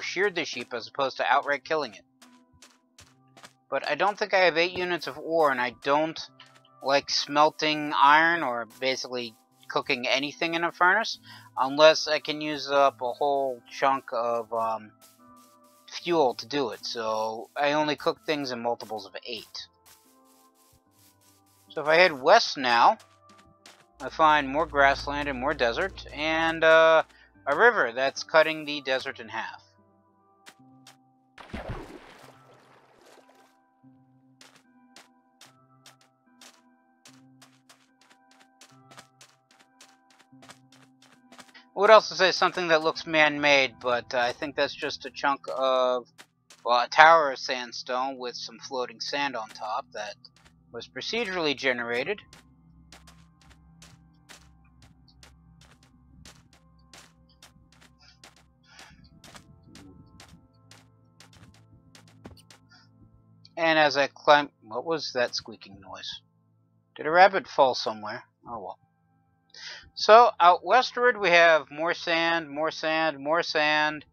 sheared the sheep as opposed to outright killing it. But I don't think I have 8 units of ore, and I don't like smelting iron or basically cooking anything in a furnace unless I can use up a whole chunk of fuel to do it. So I only cook things in multiples of 8. So if I head west now, I find more grassland and more desert, and I a river that's cutting the desert in half. I would also say something that looks man-made, but I think that's just a chunk of, well, a tower of sandstone with some floating sand on top that was procedurally generated. And as I climb, what was that squeaking noise? Did a rabbit fall somewhere? Oh well. So out westward we have more sand, more sand, more sand,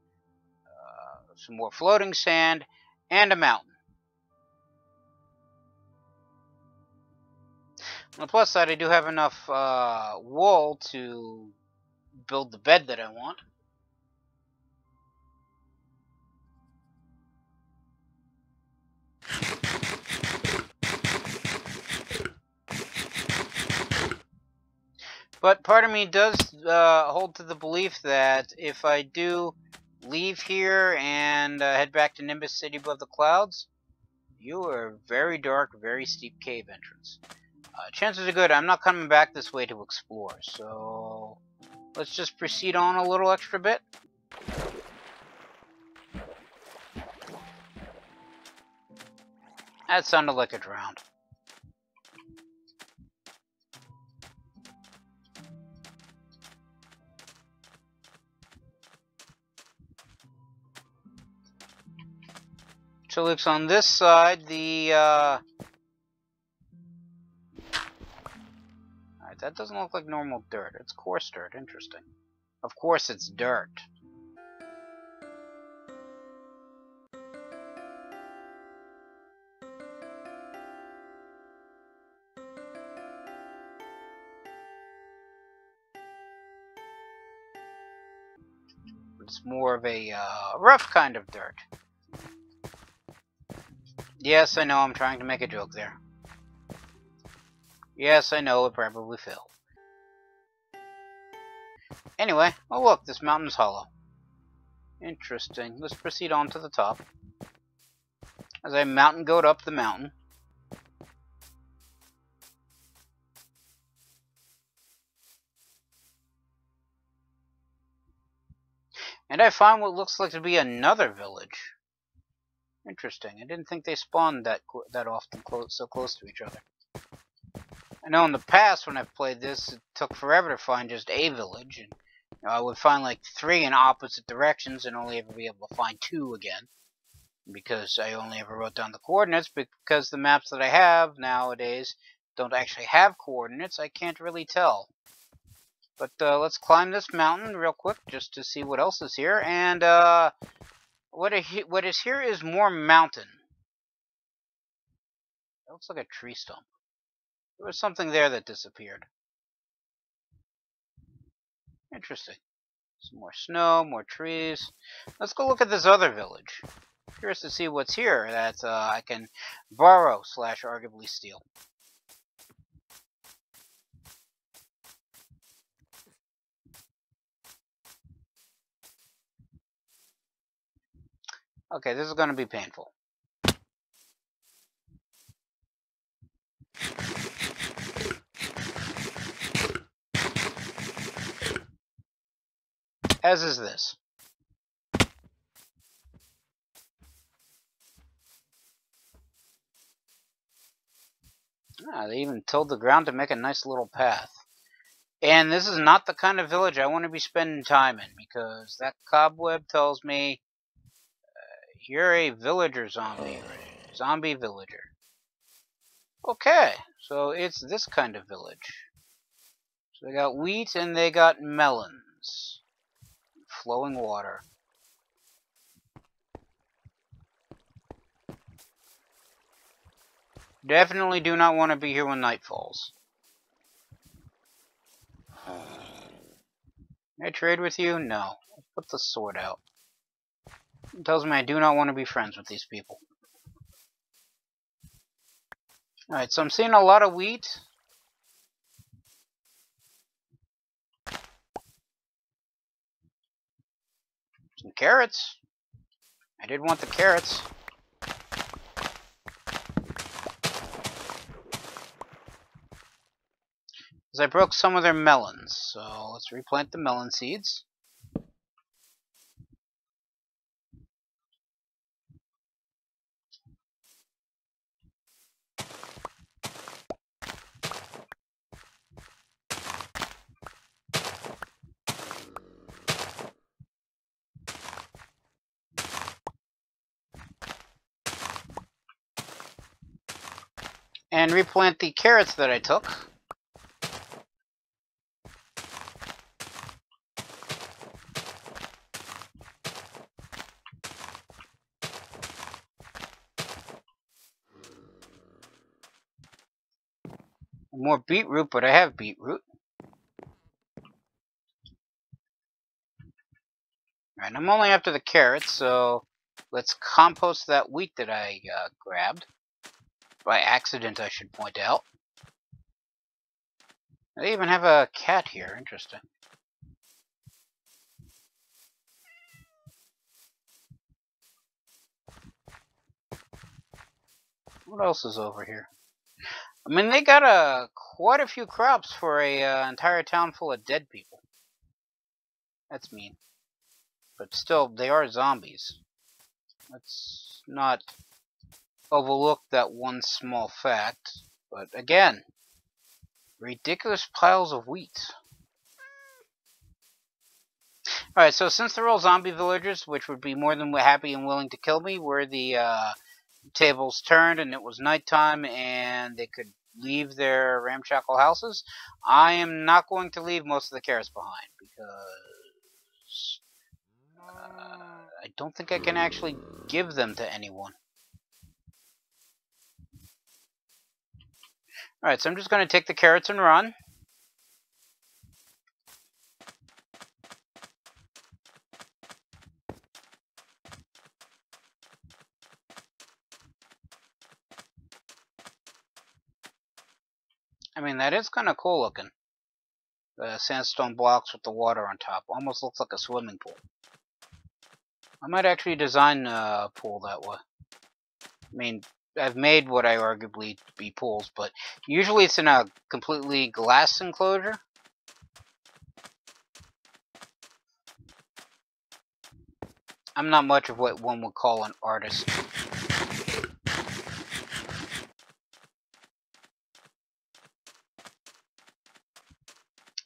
some more floating sand, and a mountain. On the plus side, I do have enough wool to build the bed that I want. But part of me does hold to the belief that if I do leave here and head back to Nimbus City above the clouds, you are a very dark, very steep cave entrance. Chances are good I'm not coming back this way to explore, so let's just proceed on a little extra bit. That sounded like a drowned. So it looks on this side, the Alright, that doesn't look like normal dirt. It's coarse dirt. Interesting. Of course it's dirt. It's more of a rough kind of dirt. Yes, I know I'm trying to make a joke there. Yes, I know it probably failed. Anyway, oh look, this mountain's hollow. Interesting. Let's proceed on to the top. As I mountain goat up the mountain. And I find what looks like to be another village. Interesting. I didn't think they spawned that often so close to each other. I know in the past when I've played this, it took forever to find just a village, and I would find like 3 in opposite directions and only ever be able to find 2 again, because I only ever wrote down the coordinates. Because the maps that I have nowadays don't actually have coordinates, I can't really tell. But let's climb this mountain real quick just to see what else is here, and what is here is more mountain. It looks like a tree stump. There was something there that disappeared. Interesting. Some more snow, more trees. Let's go look at this other village. Curious to see what's here that I can borrow / arguably steal. Okay, this is going to be painful. As is this. They even tilled the ground to make a nice little path. And this is not the kind of village I want to be spending time in, because that cobweb tells me you're a villager zombie, or a zombie villager. Okay, so it's this kind of village. So they got wheat and they got melons. Flowing water. Definitely do not want to be here when night falls. Can I trade with you? No. Let's put the sword out. It tells me I do not want to be friends with these people. Alright, so I'm seeing a lot of wheat. Some carrots. I did want the carrots. Because I broke some of their melons. So let's replant the melon seeds. And replant the carrots that I took. More beetroot, but I have beetroot. Alright, I'm only after the carrots, so let's compost that wheat that I grabbed. By accident, I should point out. They even have a cat here. Interesting. What else is over here? I mean, they got quite a few crops for a entire town full of dead people. That's mean. But still, they are zombies. Let's not overlook that one small fact. But again, ridiculous piles of wheat. Alright, so since they're all zombie villagers, which would be more than happy and willing to kill me, where the tables turned and it was nighttime and they could leave their ramshackle houses, I am not going to leave most of the carrots behind because I don't think I can actually give them to anyone. Alright, so I'm just going to take the carrots and run. I mean, that is kind of cool looking. The sandstone blocks with the water on top. Almost looks like a swimming pool. I might actually design a pool that way. I mean, I've made what I arguably be pools, but usually it's in a completely glass enclosure. I'm not much of what one would call an artist.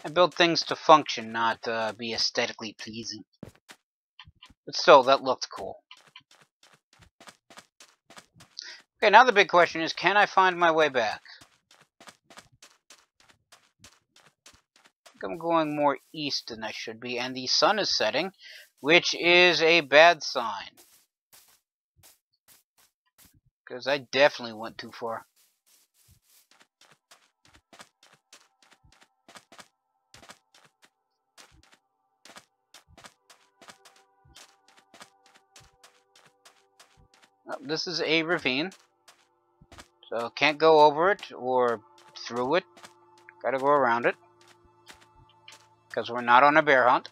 I build things to function, not be aesthetically pleasing. But still, that looked cool. Okay, now the big question is, can I find my way back? I think I'm going more east than I should be, and the sun is setting, which is a bad sign. Because I definitely went too far. Oh, this is a ravine. So can't go over it or through it. Gotta go around it. Because we're not on a bear hunt.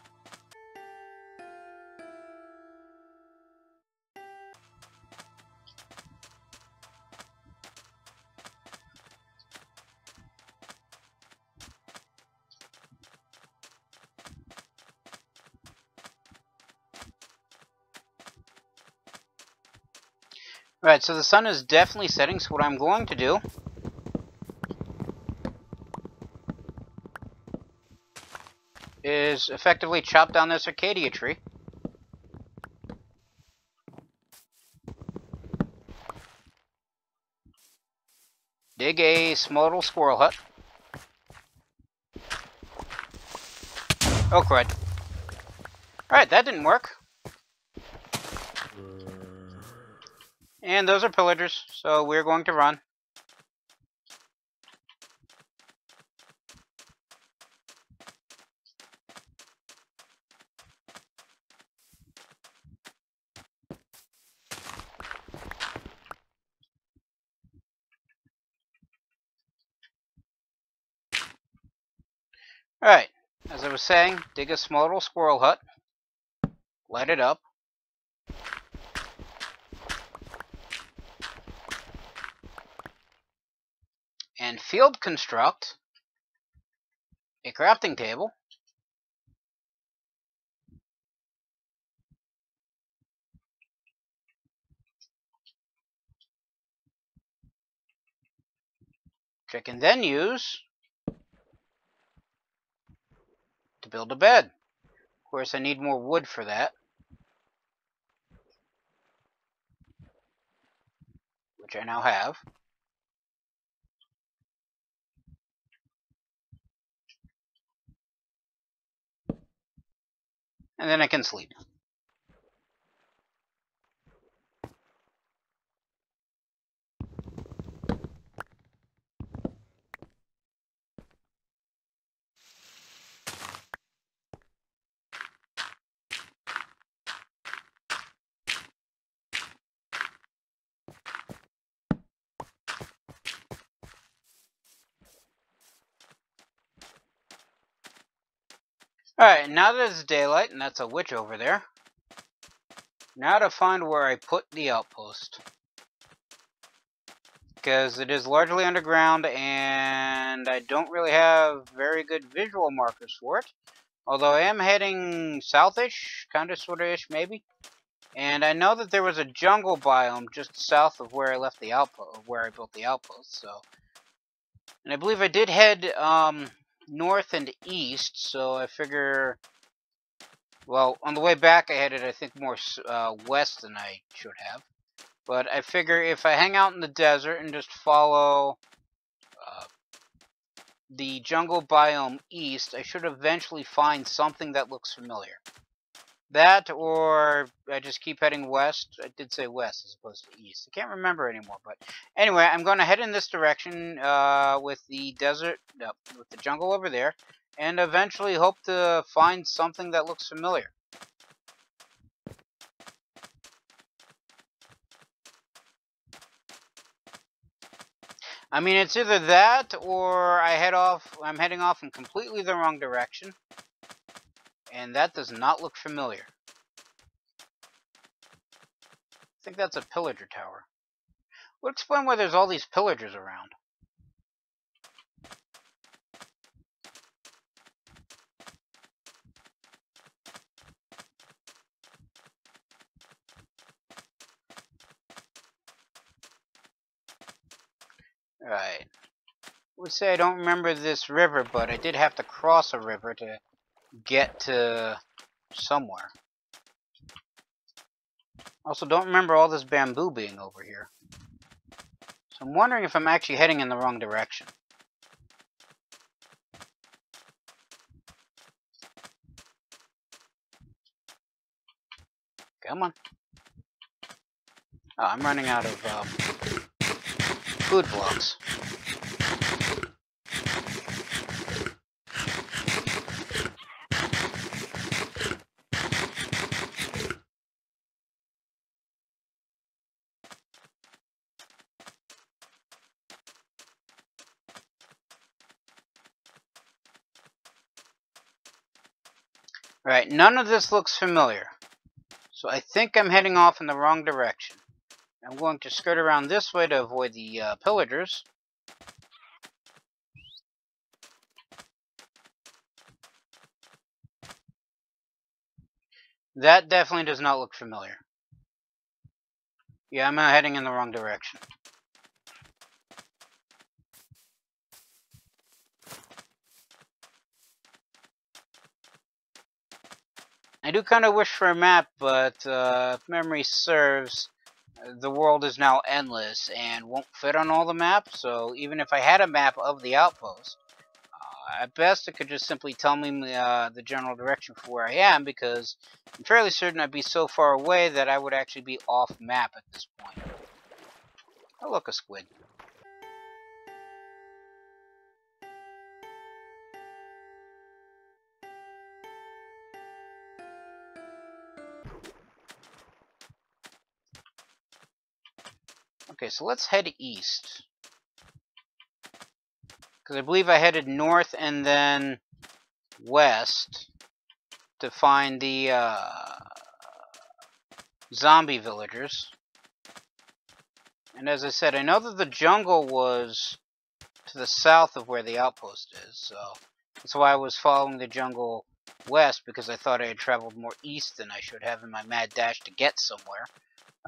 Right, so the sun is definitely setting, so what I'm going to do is effectively chop down this Arcadia tree. Dig a small little squirrel hut. Oh, crud. Alright, that didn't work. And those are pillagers, so we're going to run. Alright, as I was saying, dig a small little squirrel hut. light it up. And field construct a crafting table. Which I can then use to build a bed. Of course, I need more wood for that, which I now have. And then I can sleep. Alright, now that it's daylight, and that's a witch over there, now to find where I put the outpost. Because it is largely underground, and I don't really have very good visual markers for it. Although I am heading southish, kinda sorta-ish maybe. And I know that there was a jungle biome just south of where I left the outpost, where I built the outpost, so. And I believe I did head north and east, so I figure, well, on the way back I headed, I think, more west than I should have. But I figure if I hang out in the desert and just follow the jungle biome east, I should eventually find something that looks familiar. That, or I just keep heading west. I did say west as opposed to east. I can't remember anymore, but anyway, I'm going to head in this direction with the desert, with the jungle over there, and eventually hope to find something that looks familiar. I mean, it's either that or I'm heading off in completely the wrong direction, and that does not look familiar. I think that's a pillager tower. Would explain why there's all these pillagers around. Right. I would say I don't remember this river, but I did have to cross a river to get to somewhere. Also, don't remember all this bamboo being over here. So I'm wondering if I'm actually heading in the wrong direction. Come on. Oh, I'm running out of food blocks. Right, none of this looks familiar. So I think I'm heading off in the wrong direction. I'm going to skirt around this way to avoid the pillagers. That definitely does not look familiar. Yeah, I'm heading in the wrong direction. I do kind of wish for a map, but if memory serves, the world is now endless and won't fit on all the maps, so even if I had a map of the outpost, at best it could just simply tell me the general direction for where I am, because I'm fairly certain I'd be so far away that I would actually be off map at this point. Oh look, a squid. Okay, so let's head east. Because I believe I headed north and then west to find the zombie villagers. And as I said, I know that the jungle was to the south of where the outpost is, so that's why I was following the jungle west, because I thought I had traveled more east than I should have in my mad dash to get somewhere,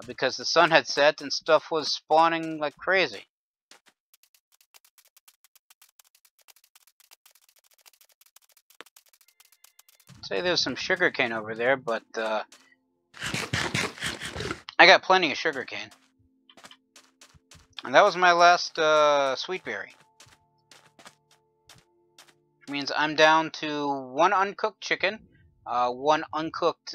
because the sun had set and stuff was spawning like crazy. I'd say there's some sugarcane over there, but I got plenty of sugarcane. And that was my last sweet berry. Which means I'm down to 1 uncooked chicken, 1 uncooked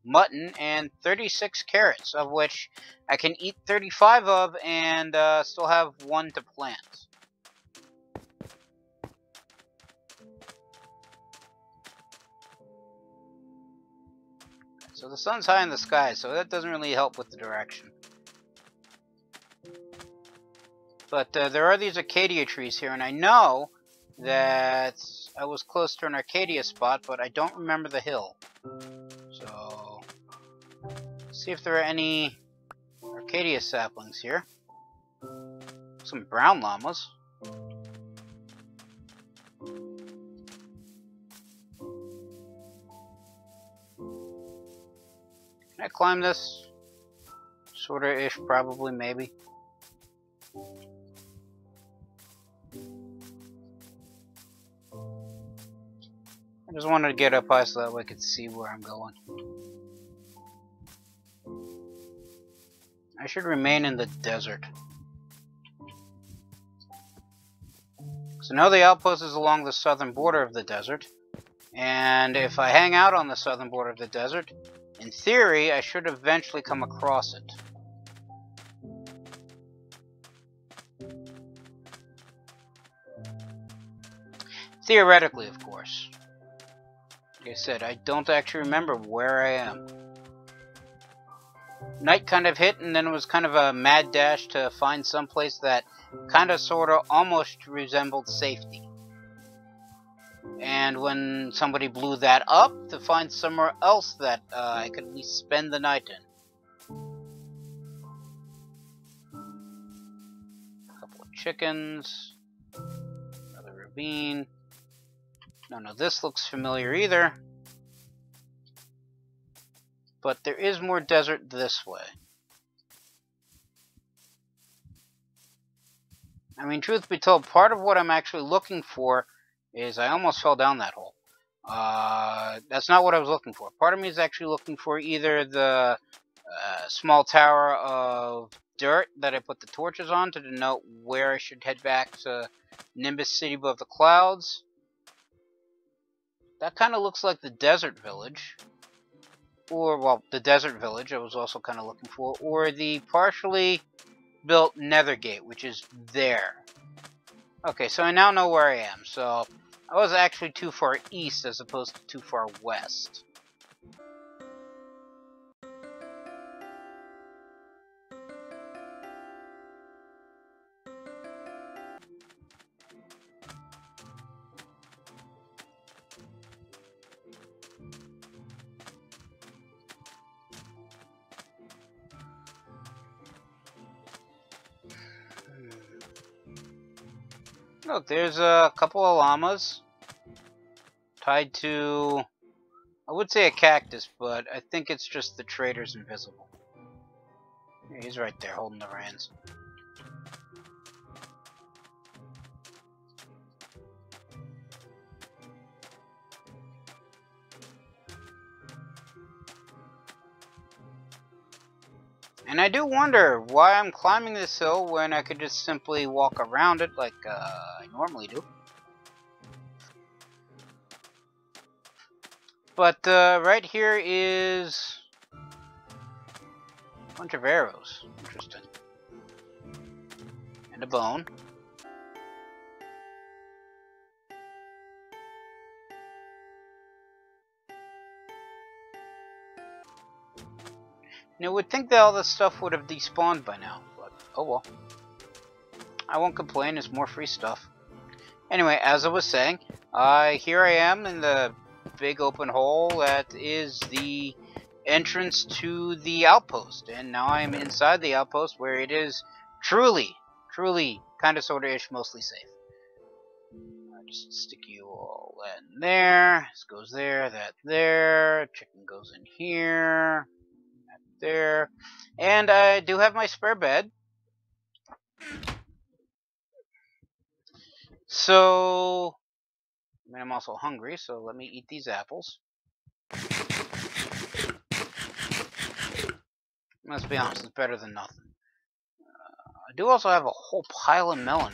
mutton, and 36 carrots, of which I can eat 35 of and still have 1 to plant. So the sun's high in the sky, so that doesn't really help with the direction. But there are these Acacia trees here, and I know that I was close to an Arcadia spot, but I don't remember the hill. So, see if there are any Arcadia saplings here. Some brown llamas. Can I climb this? Sorta-ish, probably, maybe. I just wanted to get up high so that way I could see where I'm going. I should remain in the desert. So now the outpost is along the southern border of the desert. And if I hang out on the southern border of the desert, in theory, I should eventually come across it. Theoretically, of course. Like I said, I don't actually remember where I am. Night kind of hit, and then it was kind of a mad dash to find someplace that kind of, sort of, almost resembled safety. And when somebody blew that up, to find somewhere else that I could at least spend the night in. A couple of chickens. Another ravine. None of this looks familiar either. But there is more desert this way. I mean, truth be told, part of what I'm actually looking for is I almost fell down that hole. That's not what I was looking for. Part of me is actually looking for either the small tower of dirt that I put the torches on to denote where I should head back to Nimbus City above the clouds. That kind of looks like the desert village. Or, well, the desert village I was also kind of looking for. Or the partially built nether gate, which is there. Okay, so I now know where I am. So I was actually too far east as opposed to too far west. Look, there's a couple of llamas tied to, I would say a cactus, but I think it's just the trader's invisible. Yeah, he's right there holding the reins. And I do wonder why I'm climbing this hill when I could just simply walk around it like I normally do. But right here is a bunch of arrows. Interesting. And a bone. And I would think that all this stuff would have despawned by now, but oh well. I won't complain, it's more free stuff. Anyway, as I was saying, here I am in the big open hole that is the entrance to the outpost, and now I am inside the outpost where it is truly kind of sort of ish mostly safe. I'll just stick you all in there. This goes there, that there. Chicken goes in here, that there. And I do have my spare bed. So, I mean, I'm also hungry, so let me eat these apples. Let's be honest, it's better than nothing. I do also have a whole pile of melon.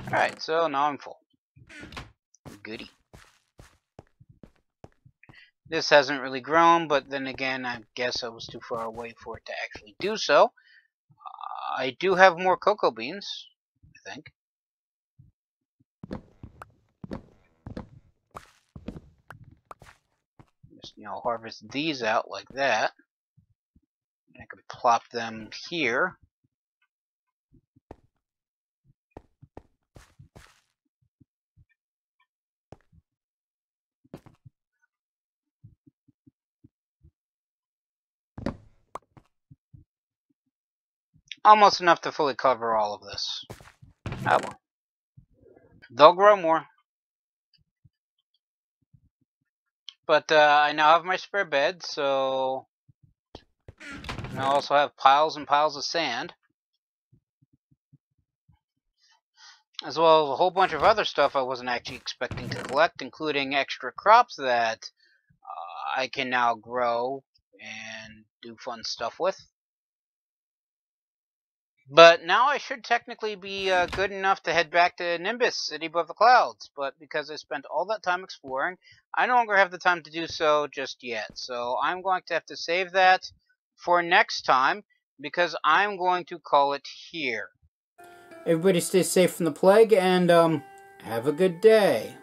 Alright, so now I'm full. Goody. This hasn't really grown, but then again, I guess I was too far away for it to actually do so. I do have more cocoa beans, I think. Just, harvest these out like that. I can plop them here. Almost enough to fully cover all of this. Oh well. They'll grow more. But I now have my spare bed, so I also have piles and piles of sand. As well as a whole bunch of other stuff I wasn't actually expecting to collect, including extra crops that I can now grow and do fun stuff with. But now I should technically be good enough to head back to Nimbus, City Above the Clouds. But because I spent all that time exploring, I no longer have the time to do so just yet. So I'm going to have to save that for next time, because I'm going to call it here. Everybody stay safe from the plague, and have a good day.